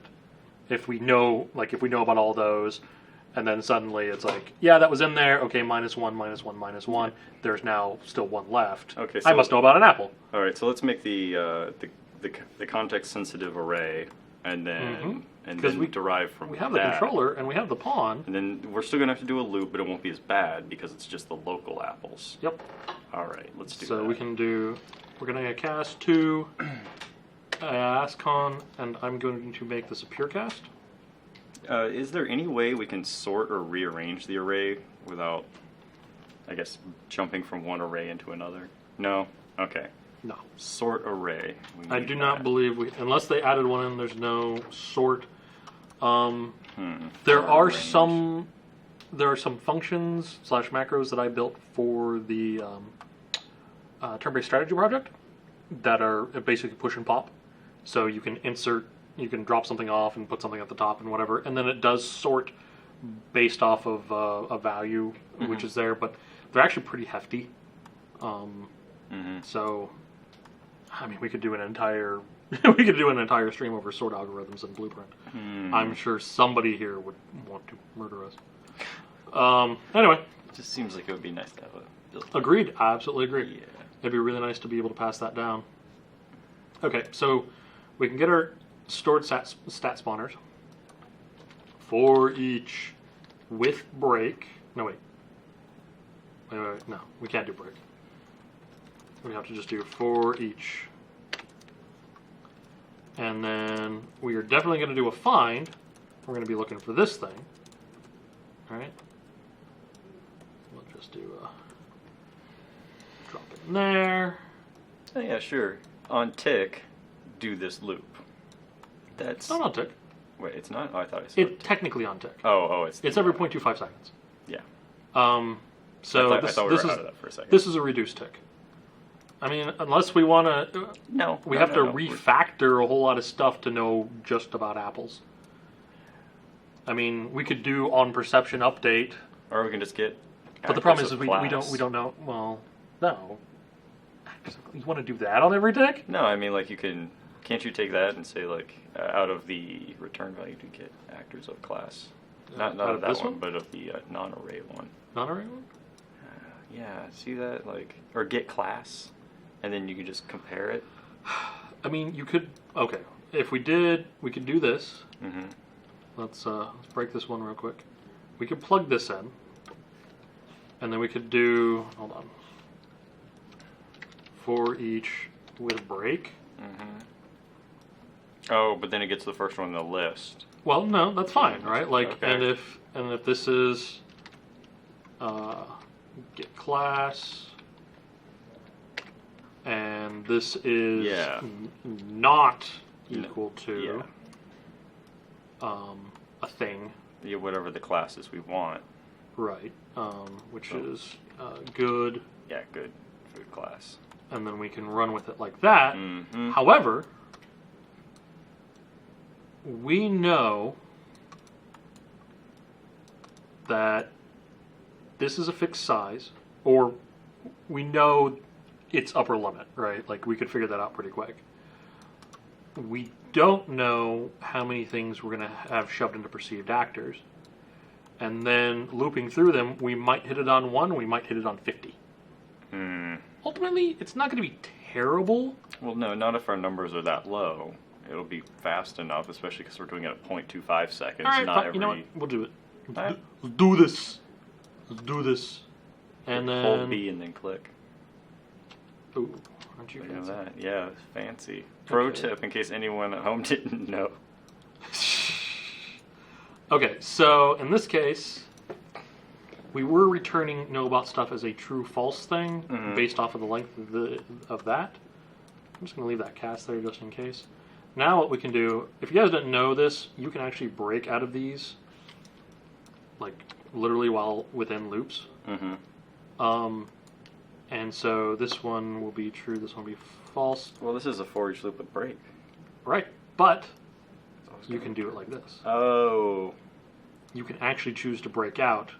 A: if we know about all those, and then suddenly it's like, yeah, that was in there. Okay, -1, -1, -1. There's now still 1 left.
B: Okay, so
A: I must know about an apple.
B: All right, so let's make the context-sensitive array, and then we derive from that.
A: We have the controller and we have the pawn.
B: And then we're still gonna have to do a loop, but it won't be as bad because it's just the local apples.
A: Yep.
B: All right, let's do that.
A: So we can do. We're gonna cast 2. ASCON, and I'm going to make this a pure cast.
B: Is there any way we can sort or rearrange the array without, I guess, jumping from one array into another? No? Okay.
A: No.
B: Sort array.
A: I do not believe unless they added one in, there's no sort. There are some functions / macros that I built for the turn-based strategy project that are basically push and pop. So you can drop something off and put something at the top and whatever, and then it does sort based off of a value which is there, but they're actually pretty hefty. So, I mean, we could do an entire stream over sort algorithms and Blueprint. I'm sure somebody here would want to murder us. Anyway,
B: It just seems like it would be nice to have a built.
A: agreed. I absolutely agree.
B: Yeah.
A: It'd be really nice to be able to pass that down. Okay, so we can get our stored stat spawners for each with break. No, wait. Wait. No, we can't do break. We have to just do for each. And then we are definitely going to do a find. We're going to be looking for this thing. All right. We'll just do a drop it in there.
B: Oh yeah, sure. On tick, do this loop. That's
A: Not on tick.
B: Wait, it's not. Oh, I thought I said
A: It's technically on tick.
B: it's
A: It's every 0.25 seconds.
B: Yeah.
A: So
B: I thought we
A: this
B: were
A: is
B: out of that for a second.
A: this is a reduced tick. I mean, unless we want to, we have to refactor a whole lot of stuff to know just about apples. I mean, we could do on perception update,
B: Or we can just get.
A: but the problem
B: actors
A: is
B: of
A: we don't
B: class.
A: know. Well, no. You want to do that on every tick?
B: No, I mean like you can. Can't you take that and say like out of the return value to get actors of class? Not
A: out
B: of
A: of
B: that
A: this
B: one,
A: one?
B: but of the non-array one.
A: Non-array one?
B: Yeah, see that like or get class, and then you can just compare it.
A: I mean, you could. Okay, if we did, we could do this.
B: Mm-hmm.
A: Let's break this one real quick. We could plug this in, and then we could do. Hold on. For each with a break.
B: Mm-hmm. Oh, but then it gets the first one on the list.
A: Well, no, that's fine, right? Like,
B: Okay.
A: and if this is get class, and this is
B: Yeah.
A: not equal to
B: Yeah.
A: a thing,
B: Yeah, whatever the classes we want.
A: right? Which
B: Oh.
A: is good,
B: Yeah, good class.
A: and then we can run with it like that.
B: Mm-hmm.
A: However, we know that this is a fixed size, or we know its upper limit, right? Like, we could figure that out pretty quick. We don't know how many things we're going to have shoved into perceived actors. And then looping through them, we might hit it on 1, we might hit it on 50. Ultimately, it's not going to be terrible.
B: Well, no, not if our numbers are that low. It'll be fast enough, especially because we're doing it at 0.25 seconds.
A: All right,
B: not
A: fine.
B: every.
A: You know what? We'll do it.
B: Alright.
A: Let's do this. Let's do this. And then
B: Hold B and then click.
A: Ooh, aren't you
B: Look at
A: fancy?
B: that. Yeah, it's fancy. Pro
A: Okay.
B: tip in case anyone at home didn't know.
A: Okay, so in this case, we were returning know about stuff as a true/false thing based off of the length of that. I'm just going to leave that cast there just in case. Now what we can do, if you guys didn't know this, you can actually break out of these, like literally while within loops. And so this one will be true, this one will be false.
B: Well, this is a for each loop with break.
A: Right, but you can do it like this.
B: Oh.
A: You can actually choose to break out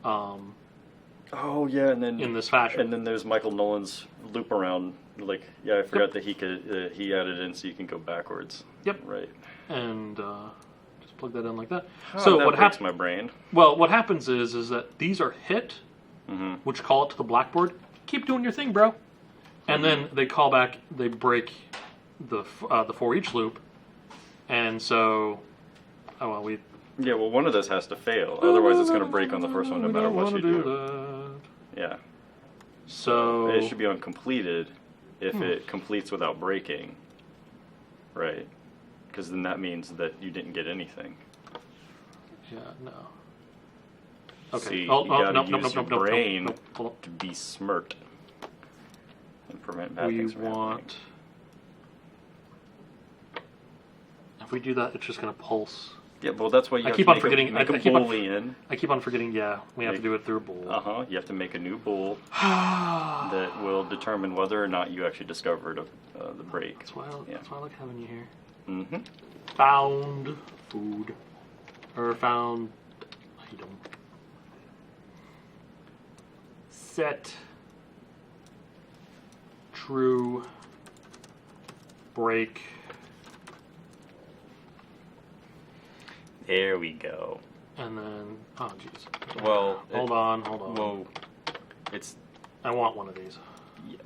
B: Oh yeah, and then
A: in this fashion.
B: And then there's Michael Nolan's loop around. Like, yeah, I forgot that he could. He added in so you can go backwards.
A: Yep.
B: Right.
A: And just plug that in like that.
B: Oh,
A: So
B: that
A: what
B: breaks
A: happens?
B: my brain.
A: Well, what happens is that these are hit,
B: Mm-hmm.
A: which call it to the blackboard. Keep doing your thing, bro. And then they call back. They break the for each loop, and so we.
B: Yeah, well, one of those has to fail. Otherwise, it's going to break on the first one no
A: We
B: matter
A: don't
B: what
A: wanna
B: you do.
A: that.
B: Yeah.
A: So
B: It should be on completed if it completes without breaking. Right. Because then that means that you didn't get anything.
A: Yeah, no. Okay.
B: See,
A: oh,
B: you
A: oh,
B: gotta
A: nope,
B: use your brain
A: nope. Hold on.
B: to be smirked and prevent bad
A: We
B: things from happening.
A: want. If we do that, it's just going to pulse
B: Yeah, well, that's why you have
A: keep
B: to
A: on
B: make
A: forgetting-
B: a, make
A: I
B: a
A: keep on-
B: boolean.
A: I keep on forgetting. Yeah, we have to do it through a bool.
B: You have to make a new bool that will determine whether or not you actually discovered the break.
A: That's why I like having you here.
B: Mm-hmm.
A: Found food. Or found item. Set true break.
B: There we go.
A: And then, oh jeez.
B: Well,
A: hold on.
B: Whoa. It's,
A: I want one of these.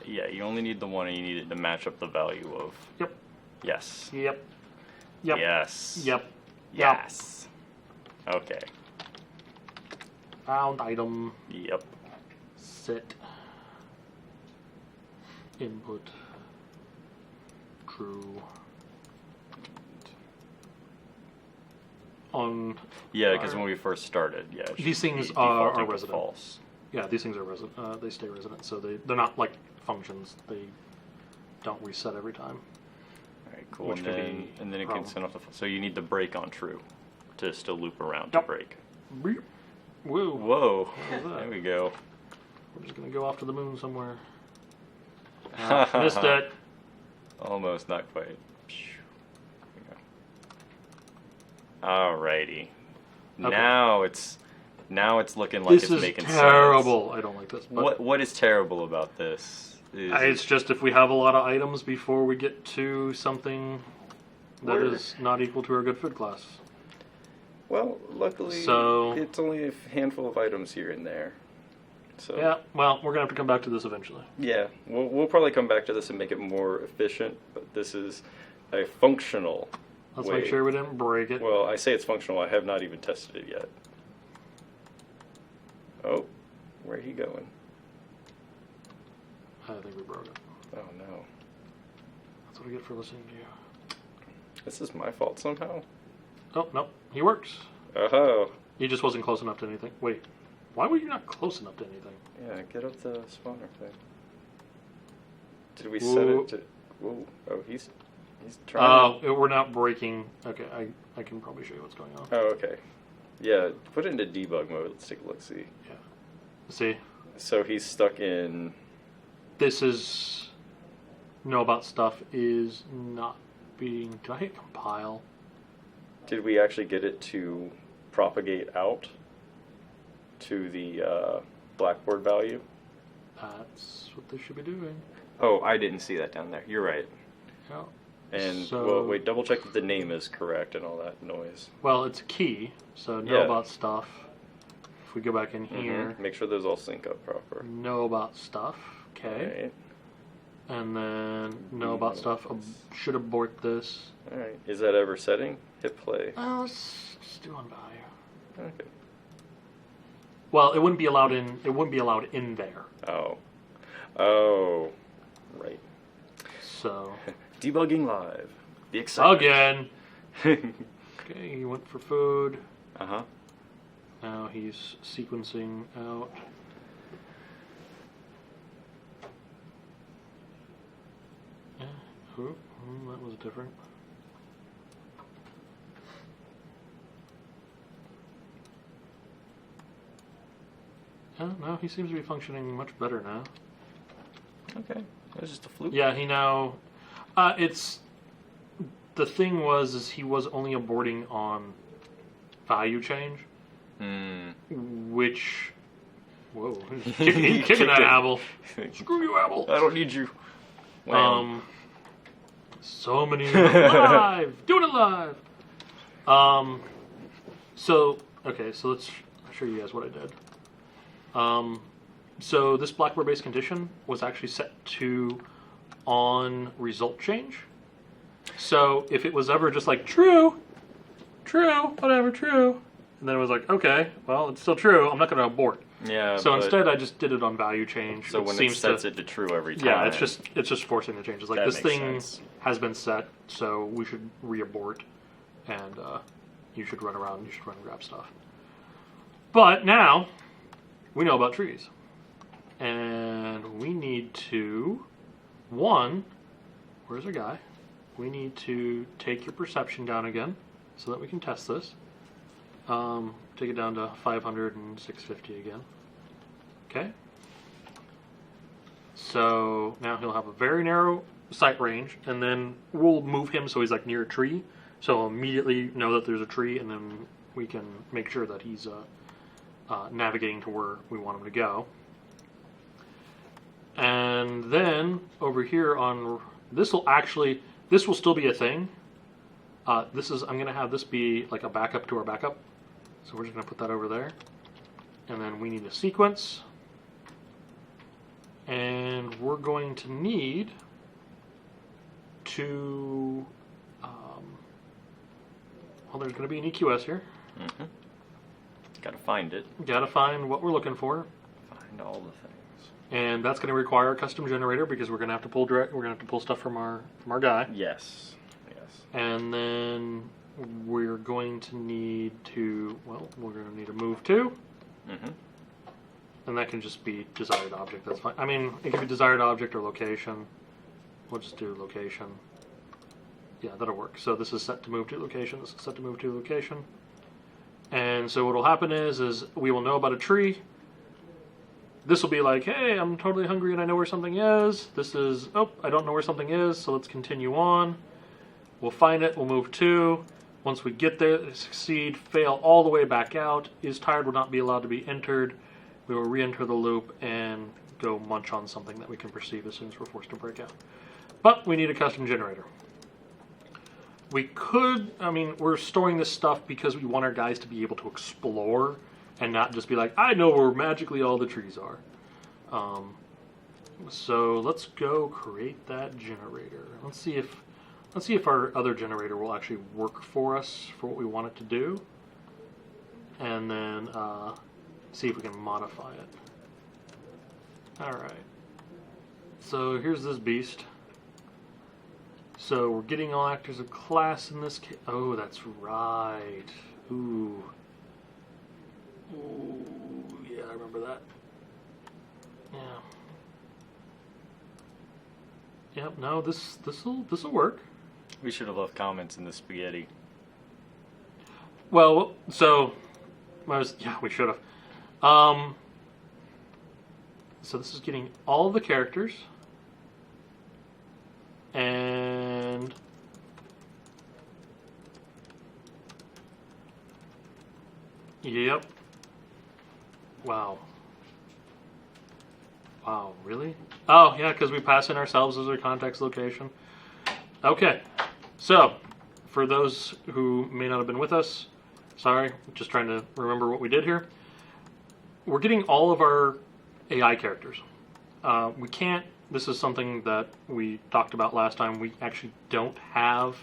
B: yeah, you only need the one and you need it to match up the value of.
A: Yep.
B: Yes.
A: Yep.
B: Yes.
A: Yep.
B: Yes. Okay.
A: Found item.
B: Yep.
A: Set input true on.
B: Yeah, because when we first started,
A: These things are resident.
B: false.
A: Yeah, these things are resident. They stay resident, so they're not like functions. They don't reset every time.
B: All right, cool.
A: Which
B: And then it
A: problem.
B: can send off the. So you need the break on true to still loop around
A: Yep.
B: to break.
A: Beep. Whoa.
B: Whoa.
A: What was that?
B: There we go.
A: We're just gonna go off to the moon somewhere. Missed it.
B: Almost, not quite. Alrighty.
A: Okay.
B: Now it's looking like
A: This
B: it's
A: is
B: making
A: terrible. I don't like this.
B: sense.
A: But
B: What is terrible about this?
A: it's just if we have a lot of items before we get to something that
B: Where-
A: is not equal to our good food class.
B: Well, luckily,
A: So-
B: it's only a handful of items here and there. So
A: Yeah, well, we're gonna have to come back to this eventually.
B: yeah, we'll probably come back to this and make it more efficient. But this is a functional.
A: Let's
B: way.
A: make sure we didn't break it.
B: Well, I say it's functional. I have not even tested it yet. Oh, where are he going?
A: I think we broke it.
B: Oh no,
A: That's what I get for listening to you.
B: this is my fault somehow.
A: Oh, no, he works.
B: Oh,
A: He just wasn't close enough to anything. Wait, why were you not close enough to anything?
B: yeah, get up the spawner thing. Did we set it to? Whoa, oh, he's trying.
A: Oh, we're not breaking. Okay, I can probably show you what's going on.
B: Oh, okay. Yeah, put it into debug mode. Let's take a look. See.
A: Yeah. See,
B: So he's stuck in.
A: this is know about stuff is not being. Did I hit compile?
B: Did we actually get it to propagate out to the Blackboard value?
A: That's what they should be doing.
B: Oh, I didn't see that down there. You're right.
A: Yeah.
B: And
A: So-
B: well, wait, double check that the name is correct and all that noise.
A: Well, it's a key, so know
B: Yeah.
A: about stuff. If we go back in here,
B: Make sure those all sync up proper.
A: know about stuff. Okay.
B: Alright.
A: And then know about stuff. Should abort this.
B: Alright. Is that ever setting? Hit play.
A: Let's just do on value.
B: Okay.
A: Well, it wouldn't be allowed in. It wouldn't be allowed in there.
B: Oh. Oh. Right.
A: So
B: Debugging live. The excitement.
A: again. Okay, he went for food.
B: Uh-huh.
A: Now he's sequencing out. Yeah. Ooh, that was different. Yeah, no, he seems to be functioning much better now.
B: Okay. It was just a fluke.
A: Yeah, he now. It's the thing is he was only aborting on value change, which. Whoa, he's kicking that apple. Screw you, apple.
B: I don't need you. Wham.
A: So many live, doing it live. So okay, so let's show you guys what I did. So this Blackboard-based condition was actually set to on result change. So if it was ever just like true, whatever, true, and then it was like, okay, well, it's still true, I'm not going to abort.
B: Yeah.
A: So
B: but-
A: instead, I just did it on value change.
B: So when it sets it to true every time.
A: yeah, it's just forcing the changes. Like
B: That
A: this
B: makes
A: thing
B: sense.
A: has been set, so we should re-abort, and you should run around. You should run and grab stuff. But now we know about trees, and we need to where's our guy? We need to take your perception down again, so that we can test this. Take it down to 500 and 650 again. Okay. So now he'll have a very narrow sight range, and then we'll move him so he's like near a tree. So he'll immediately know that there's a tree, and then we can make sure that he's navigating to where we want him to go. And then over here on this will still be a thing. I'm going to have this be like a backup to our backup. So we're just going to put that over there. And then we need a sequence. And we're going to need to, well, there's going to be an EQS here.
B: Mm-hmm. Got to find it.
A: Got to find what we're looking for.
B: Find all the things.
A: And that's going to require a custom generator because we're going to have to pull direct. We're going to have to pull stuff from our guy.
B: Yes.
A: And then we're going to need to. Well, we're going to need a move to.
B: Mm-hmm.
A: And that can just be desired object. That's fine. I mean, it can be desired object or location. We'll just do location. Yeah, that'll work. So this is set to move to location. This is set to move to location. And so what will happen is we will know about a tree. This will be like, hey, I'm totally hungry and I know where something is. This is, oh, I don't know where something is, so let's continue on. We'll find it, we'll move to. Once we get there, succeed, fail all the way back out. Is tired will not be allowed to be entered. We will re-enter the loop and go munch on something that we can perceive as soon as we're forced to break out. But we need a custom generator. We could, I mean, we're storing this stuff because we want our guys to be able to explore and not just be like, I know where magically all the trees are. So let's go create that generator. Let's see if our other generator will actually work for us for what we want it to do. And then see if we can modify it. Alright. So here's this beast. So we're getting all actors of class in this case. Oh, that's right. Ooh. Ooh, yeah, I remember that. Yeah. Yep, no, this'll work.
B: We should have left comments in the spaghetti.
A: Well, so yeah, we should have. So this is getting all of the characters. And yep. Wow. Wow, really? Oh, yeah, because we pass in ourselves as our context location. Okay, so for those who may not have been with us, sorry, just trying to remember what we did here. We're getting all of our AI characters. We can't, this is something that we talked about last time, we actually don't have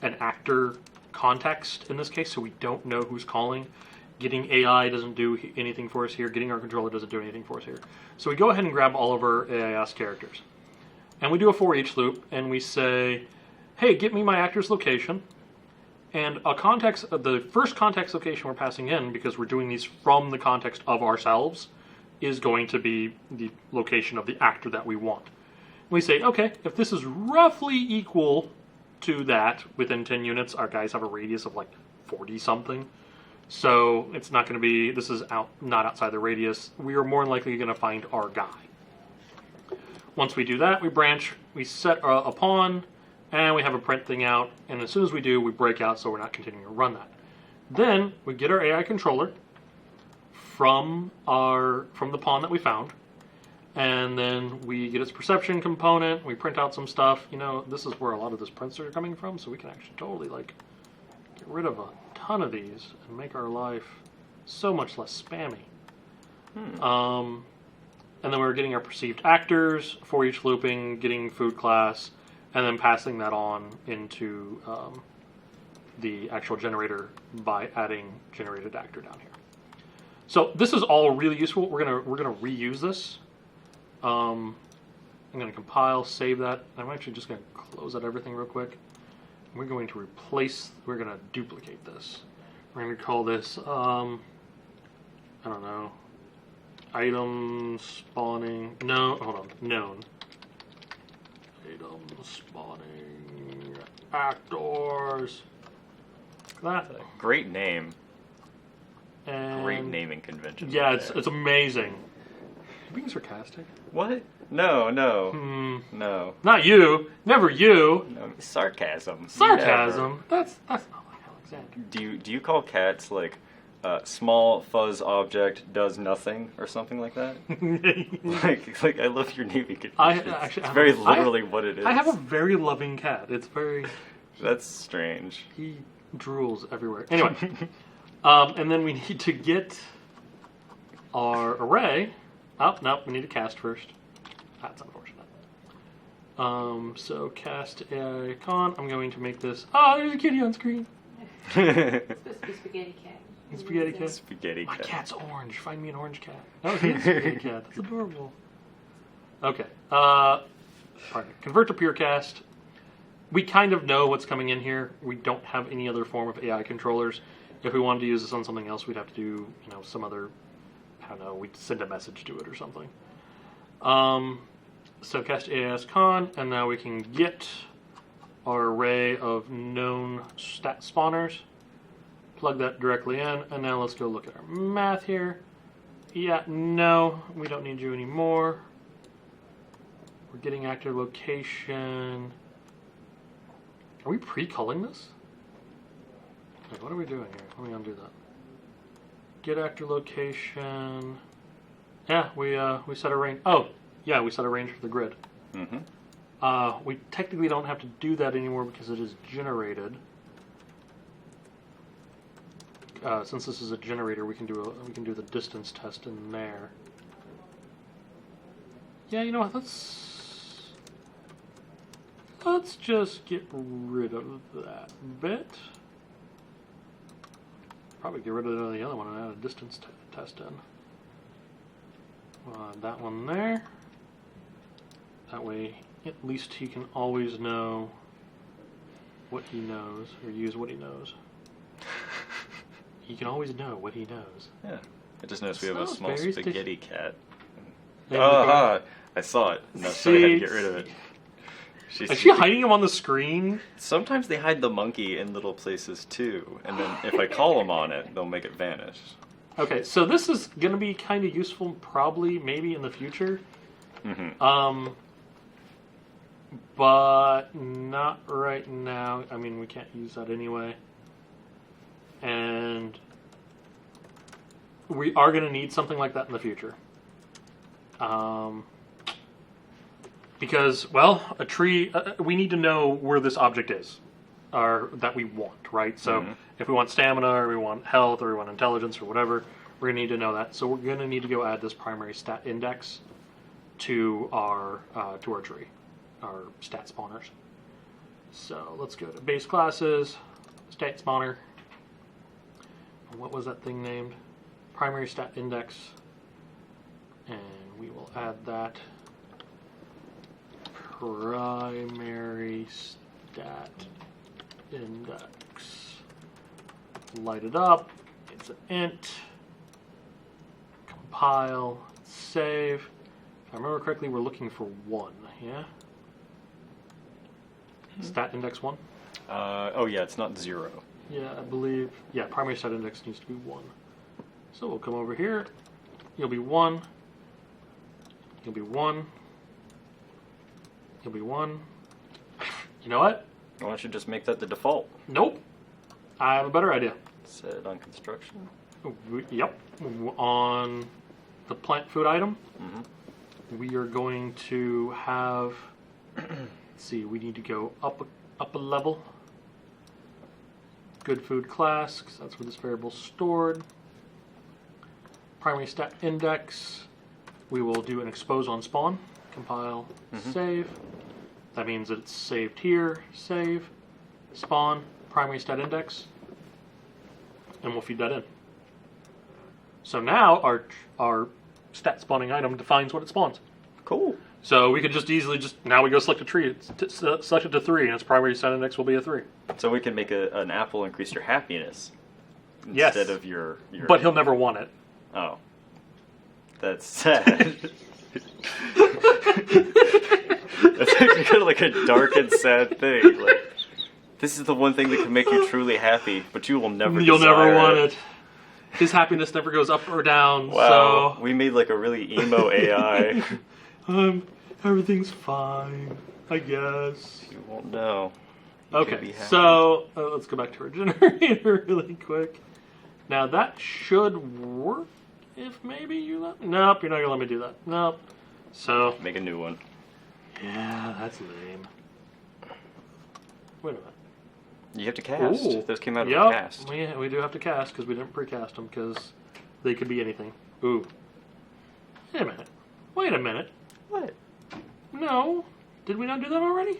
A: an actor context in this case, so we don't know who's calling. Getting AI doesn't do anything for us here. Getting our controller doesn't do anything for us here. So we go ahead and grab all of our AIS characters. And we do a for each loop, and we say, hey, get me my actor's location. And the first context location we're passing in, because we're doing these from the context of ourselves, is going to be the location of the actor that we want. We say, okay, if this is roughly equal to that within 10 units, our guys have a radius of like 40 something. So it's not going to be, this is not outside the radius. We are more than likely going to find our guy. Once we do that, we branch, we set a pawn, and we have a print thing out. And as soon as we do, we break out so we're not continuing to run that. Then we get our AI controller from the pawn that we found. And then we get its perception component, we print out some stuff. You know, this is where a lot of those prints are coming from, so we can actually totally like get rid of a ton of these and make our life so much less spammy. And then we're getting our perceived actors for each looping, getting food class, and then passing that on into the actual generator by adding generated actor down here. So this is all really useful. We're gonna reuse this. I'm gonna compile, save that. I'm actually just gonna close out everything real quick. We're going to we're going to duplicate this. We're going to call this, I don't know, item spawning, no, hold on, known. Item spawning actors. That thing.
B: Great name.
A: And
B: Great naming convention.
A: Yeah,
B: right
A: it's
B: there.
A: it's amazing. You're being sarcastic.
B: What? No. No.
A: Not you. Never you.
B: No. Sarcasm.
A: Sarcasm. That's not like Alexander.
B: Do you call cats like small fuzz object does nothing or something like that? like I love your naming convention. It's very literally what it is.
A: I have a very loving cat. It's very.
B: That's strange.
A: He drools everywhere. Anyway, and then we need to get our array. Oh, no, we need to cast first. That's unfortunate. So cast AI icon. I'm going to make this. Oh, there's a kitty on screen.
C: It's supposed to be spaghetti cat.
A: Spaghetti cat.
B: Spaghetti
A: My
B: cat.
A: cat's orange. Find me an orange cat. Oh, he's a spaghetti cat. That's adorable. Okay. Pardon me. Convert to pure cast. We kind of know what's coming in here. We don't have any other form of AI controllers. If we wanted to use this on something else, we'd have to do, some other, I don't know, we'd send a message to it or something. So cast AI con, and now we can get our array of known stat spawners. Plug that directly in, and now let's go look at our math here. Yeah, no, we don't need you anymore. We're getting actor location. Are we pre-culling this? Wait, what are we doing here? Let me undo that. Get actor location. Yeah, we set a range. Oh, yeah, we set a range for the grid.
B: Mm-hmm.
A: We technically don't have to do that anymore because it is generated. Since this is a generator, we can do the distance test in there. Yeah, you know what? Let's just get rid of that bit. Probably get rid of the other one and add a distance test in. That one there. That way, at least he can always know what he knows, or use what he knows. He can always know what he knows.
B: Yeah. I just noticed we have a small
A: very
B: spaghetti cat.
A: Hey,
B: I saw it. No, so I had to get rid of it.
A: Is she hiding him on the screen?
B: Sometimes they hide the monkey in little places too, and then if I call them on it, they'll make it vanish.
A: Okay, so this is going to be kind of useful, probably, maybe in the future.
B: Mm-hmm.
A: But not right now. I mean, we can't use that anyway. And we are going to need something like that in the future. Because, well, a tree, we need to know where this object is, or that we want, right? So if we want stamina, or we want health, or we want intelligence, or whatever, we're going to need to know that. So we're going to need to go add this primary stat index to our tree, our stat spawners. So let's go to base classes, stat spawner. What was that thing named? Primary stat index. And we will add that. Primary stat index. Light it up. It's an int. Compile. Save. If I remember correctly, we're looking for 1, yeah? Stat index 1?
B: Oh yeah, it's not 0.
A: Yeah, I believe. Yeah, primary stat index needs to be 1. So we'll come over here. You'll be 1. You'll be 1. You'll be 1. You know what?
B: Why don't you just make that the default?
A: Nope. I have a better idea.
B: Set on construction.
A: Yep. On the plant food item,
B: Mm-hmm.
A: we are going to have. Let's see, we need to go up a level. Good food class, because that's where this variable is stored. Primary stat index. We will do an expose on spawn. Compile, save. That means that it's saved here. Save, spawn, primary stat index, and we'll feed that in. So now our stat spawning item defines what it spawns.
B: Cool.
A: So we could just easily now we go select a tree. Select it to 3, and its primary stat index will be a 3.
B: So we can make an apple increase your happiness
A: Yes.
B: instead of your.
A: But he'll never want it.
B: Oh, that's sad. That's actually kind of like a dark and sad thing. Like, this is the one thing that can make you truly happy, but you will never.
A: You'll never
B: desire
A: want it. His happiness never goes up or down.
B: Wow,
A: So
B: we made like a really emo AI.
A: everything's fine, I guess.
B: You won't know. You could be
A: Okay,
B: happy.
A: so let's go back to our generator really quick. Now that should work if maybe you let me. Nope, you're not gonna let me do that. Nope. So
B: Make a new one.
A: yeah, that's lame. Wait a minute.
B: You have to cast.
A: Ooh.
B: Those came out of
A: Yep,
B: a cast.
A: we do have to cast because we didn't precast them because they could be anything. Ooh. Wait a minute. Wait a minute.
B: What?
A: No. Did we not do that already?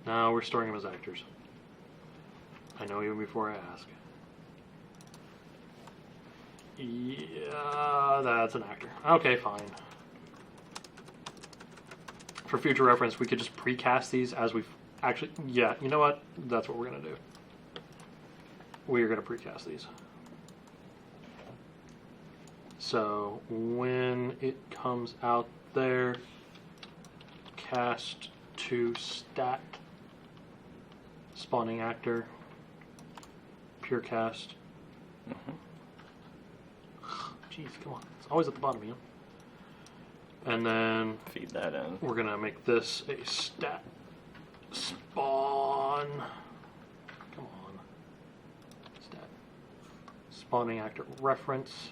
A: No, we're storing them as actors. I know even before I ask. Yeah, that's an actor. Okay, fine. For future reference, we could just precast these as we've actually... Yeah, you know what? That's what we're going to do. We are going to precast these. So when it comes out there, cast to stat, spawning actor, pure cast. Jeez, come on. It's always at the bottom, you know? And then
B: Feed that in.
A: we're going to make this a stat spawn. Come on. Stat. Spawning actor reference.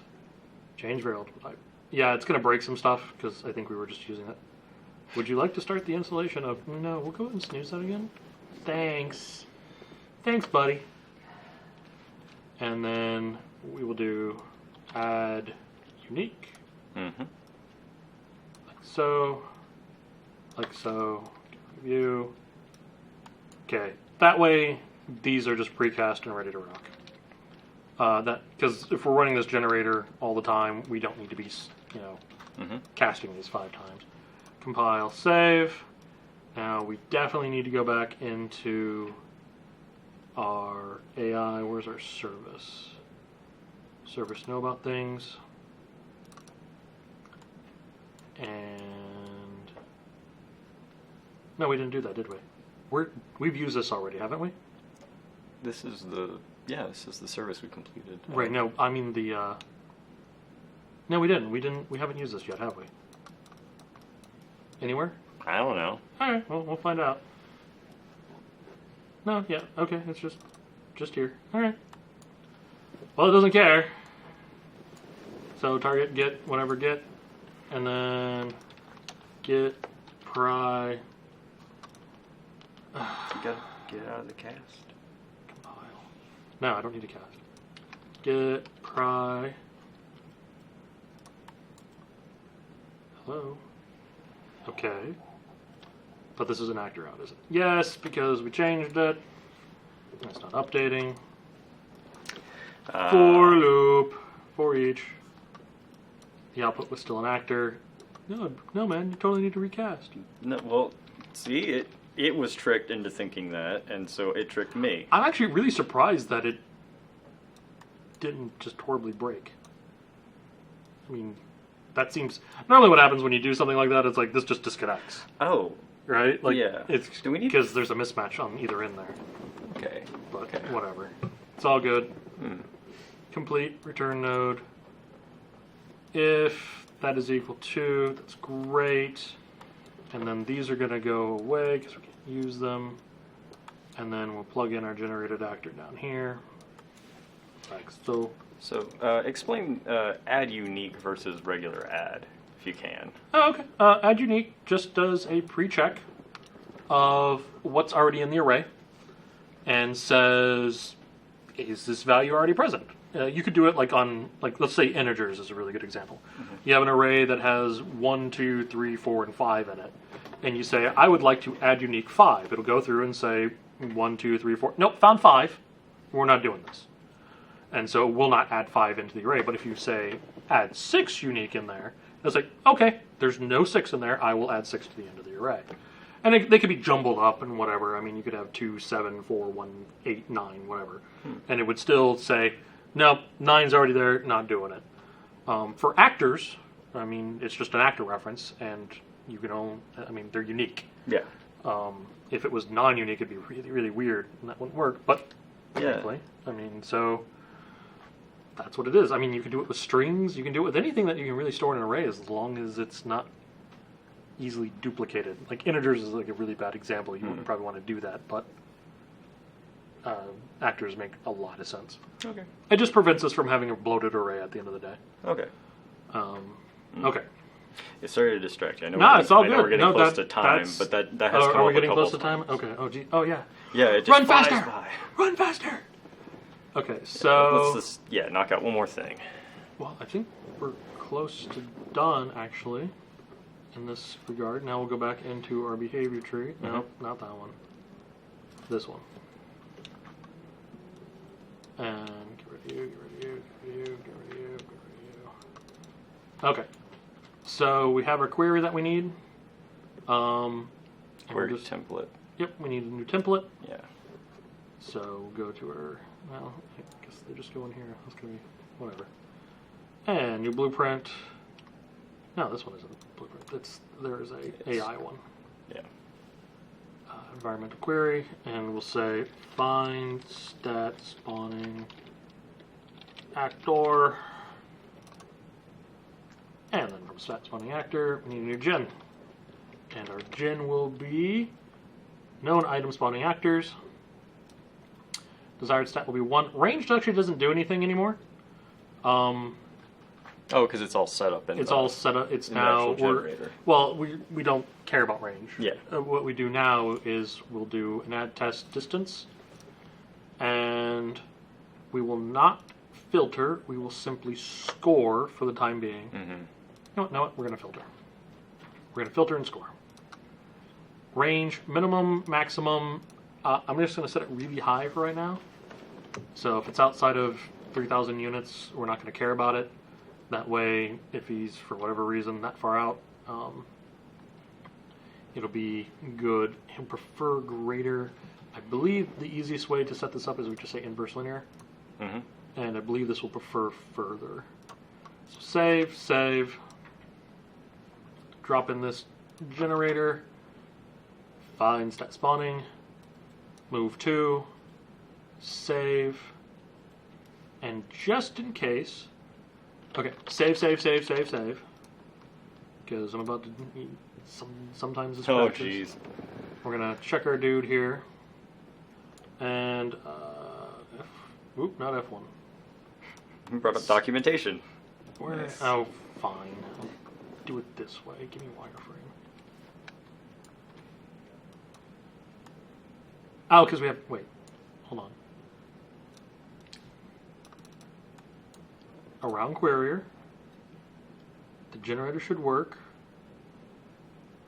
A: Change variable type. Yeah, it's going to break some stuff because I think we were just using it. Would you like to start the installation of... No, we'll go ahead and snooze that again. Thanks. Thanks, buddy. And then we will do add unique.
B: Mm-hmm.
A: Like so. Like so. View. Okay. That way, these are just precast and ready to rock. Because if we're running this generator all the time, we don't need to be, casting these 5 times. Compile, save. Now we definitely need to go back into our AI. Where's our service? Service know about things. And no, we didn't do that, did we? We've used this already, haven't we?
B: This is the service we completed.
A: Right. No, I mean the. No, we didn't. We haven't used this yet, have we? Anywhere?
B: I don't know.
A: All right. Well, we'll find out. No. Yeah. Okay. It's just here. All right. Well, it doesn't care. So target get whatever get, and then get pry.
B: You gotta get out of the cast.
A: Compile. No, I don't need to cast. Get pry. Hello. Okay. But this is an actor out, is it? Yes, because we changed it. It's not updating. For loop. For each. The output was still an actor. No, man, you totally need to recast.
B: No, well, see, it was tricked into thinking that, and so it tricked me.
A: I'm actually really surprised that it didn't just horribly break. I mean, that seems... Normally what happens when you do something like that, it's like, this just disconnects.
B: Oh.
A: Right? Like,
B: Yeah.
A: It's
B: Do we need...
A: because there's a mismatch on either end there.
B: Okay.
A: But
B: Okay.
A: whatever. It's all good.
B: Hmm.
A: Complete return node. If that is equal to, that's great. And then these are going to go away because we can't use them. And then we'll plug in our generated actor down here. Like so.
B: So, explain add unique versus regular add, if you can.
A: Oh, okay. Add unique just does a pre-check of what's already in the array and says, is this value already present? You could do it like on, let's say integers is a really good example. Mm-hmm. You have an array that has 1, 2, 3, 4, and 5 in it. And you say, I would like to add unique 5. It'll go through and say 1, 2, 3, 4. Nope, found 5. We're not doing this. And so it will not add 5 into the array. But if you say add 6 unique in there, it's like, okay, there's no 6 in there. I will add 6 to the end of the array. And they could be jumbled up and whatever. I mean, you could have 2, 7, 4, 1, 8, 9, whatever. And it would still say, no, 9's already there, not doing it. For actors, I mean, it's just an actor reference, and you can own, I mean, they're unique.
B: Yeah.
A: If it was non-unique, it'd be really, really weird, and that wouldn't work. But,
B: Yeah.
A: frankly, I mean, so that's what it is. I mean, you can do it with strings. You can do it with anything that you can really store in an array, as long as it's not easily duplicated. Like integers is like a really bad example. You wouldn't probably want to do that, but actors make a lot of sense.
B: Okay.
A: It just prevents us from having a bloated array at the end of the day.
B: Okay.
A: Okay.
B: Yeah, sorry to distract you. I know
A: No, it's all
B: I know
A: good.
B: we're getting
A: No,
B: close to time, but that has come
A: Are
B: up
A: we getting
B: a couple
A: close to time?
B: times.
A: Okay. Oh, gee. Oh, yeah.
B: Yeah, it just
A: Run
B: flies
A: faster!
B: by.
A: Run faster! Okay, so...
B: Let's just, knock out one more thing.
A: Well, I think we're close to done, actually, in this regard. Now we'll go back into our behavior tree. No, not that one. This one. And get rid of you, get rid of you, get rid of you, get rid of you, get rid of you. Okay. So we have our query that we need.
B: Query template.
A: Yep, we need a new template.
B: Yeah.
A: So we'll go to our, well, I guess they just go in here. That's going to be whatever. And new blueprint. No, this one isn't blueprint. There's a AI one.
B: Yeah.
A: Environmental query, and we'll say find stat spawning actor. And then from stat spawning actor, we need a new gen. And our gen will be known item spawning actors. Desired stat will be 1. Ranged actually doesn't do anything anymore.
B: Oh, because it's all set up.
A: It's all set up. It's
B: in the
A: now.
B: actual generator.
A: Well, we don't care about range.
B: Yeah.
A: What we do now is we'll do an add test distance, and we will not filter. We will simply score for the time being. No, we're going to filter. We're going to filter and score. Range, minimum, maximum. I'm just going to set it really high for right now. So if it's outside of 3,000 units, we're not going to care about it. That way, if he's, for whatever reason, that far out, it'll be good. He'll prefer greater. I believe the easiest way to set this up is we just say inverse linear. And I believe this will prefer further. So save. Drop in this generator. Find stat spawning. Move to. Save. And just in case... Okay, save. Because I'm about to... Sometimes this
B: Oh,
A: crashes.
B: jeez.
A: We're going to check our dude here. And... not F1.
B: You brought up documentation.
A: Where?
B: Nice.
A: Oh, fine. I'll do it this way. Give me wireframe. Oh, because we have... Wait. Hold on. Around querier. The generator should work.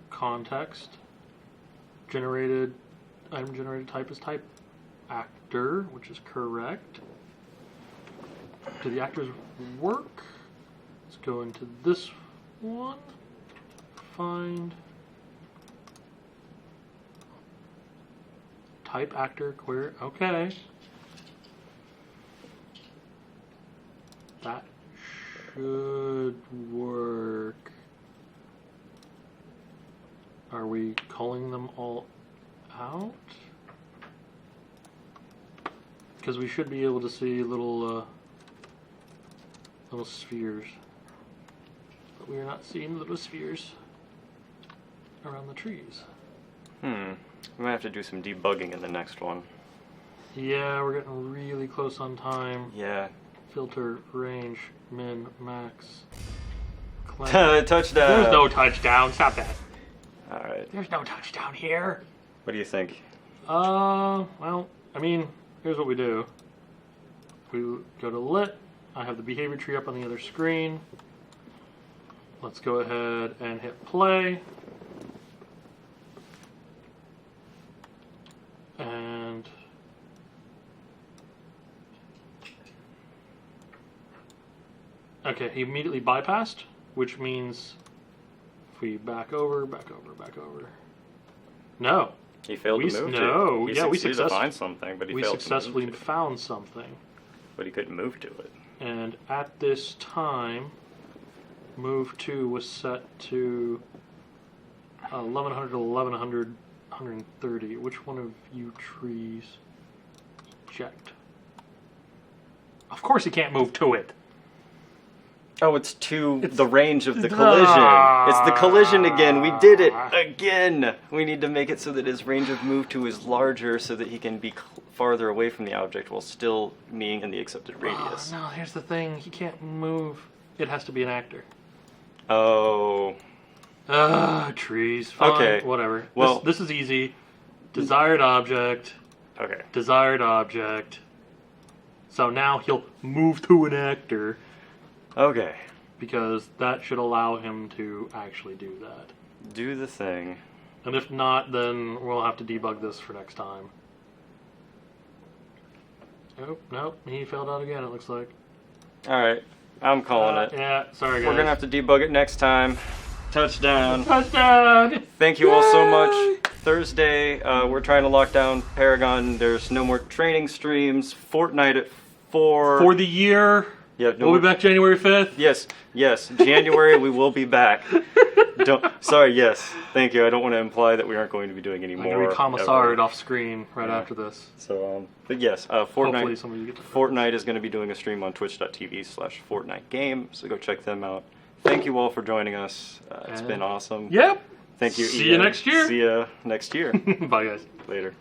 A: Context. Generated... Item generated type is type actor, which is correct. Do the actors work? Let's go into this one. Find type actor query. Okay. That should work. Are we calling them all out? Because we should be able to see little spheres. But we are not seeing little spheres around the trees.
B: We might have to do some debugging in the next one.
A: Yeah, we're getting really close on time.
B: Yeah.
A: Filter, range, min, max.
B: Touchdown!
A: There's no touchdown. Stop that.
B: Alright.
A: There's no touchdown here.
B: What do you think?
A: Well, I mean, here's what we do. We go to lit. I have the behavior tree up on the other screen. Let's go ahead and hit play. And okay, he immediately bypassed, which means if we back over. No.
B: He failed to move
A: no,
B: to it.
A: yeah, we
B: succeeded to find something, but he failed
A: successfully
B: to move to it.
A: found something.
B: But he couldn't move to it.
A: And at this time, move to was set to 1100 to 1100, 130. Which one of you trees eject? Of course he can't move to it.
B: Oh, it's the range of the collision. It's the collision again. We did it again. We need to make it so that his range of move to is larger so that he can be farther away from the object while still being in the accepted radius.
A: No, here's the thing. He can't move. It has to be an actor.
B: Oh.
A: Trees. Fine,
B: Okay.
A: Whatever.
B: Well,
A: this is easy. Desired object.
B: Okay.
A: Desired object. So now he'll move to an actor.
B: Okay.
A: Because that should allow him to actually do that.
B: Do the thing.
A: And if not, then we'll have to debug this for next time. Nope, he failed out again, it looks like.
B: Alright, I'm calling it.
A: Yeah, sorry guys.
B: We're gonna have to debug it next time. Touchdown.
A: Touchdown!
B: Thank you all so much. Thursday, we're trying to lock down Paragon. There's no more training streams. Fortnite at 4.
A: For the year.
B: Yeah, no,
A: We'll be back January 5th.
B: Yes. January we will be back. Yes. Thank you. I don't want to imply that we aren't going to be doing any more.
A: I'm going to be commissaried off screen right after this.
B: So, but yes,
A: Hopefully some of you get to
B: Fortnite is going to be doing a stream on twitch.tv/FortniteGame, so go check them out. Thank you all for joining us. It's been awesome.
A: Yep.
B: Thank you,
A: See
B: Ian.
A: you next year.
B: See you next year.
A: Bye, guys.
B: Later.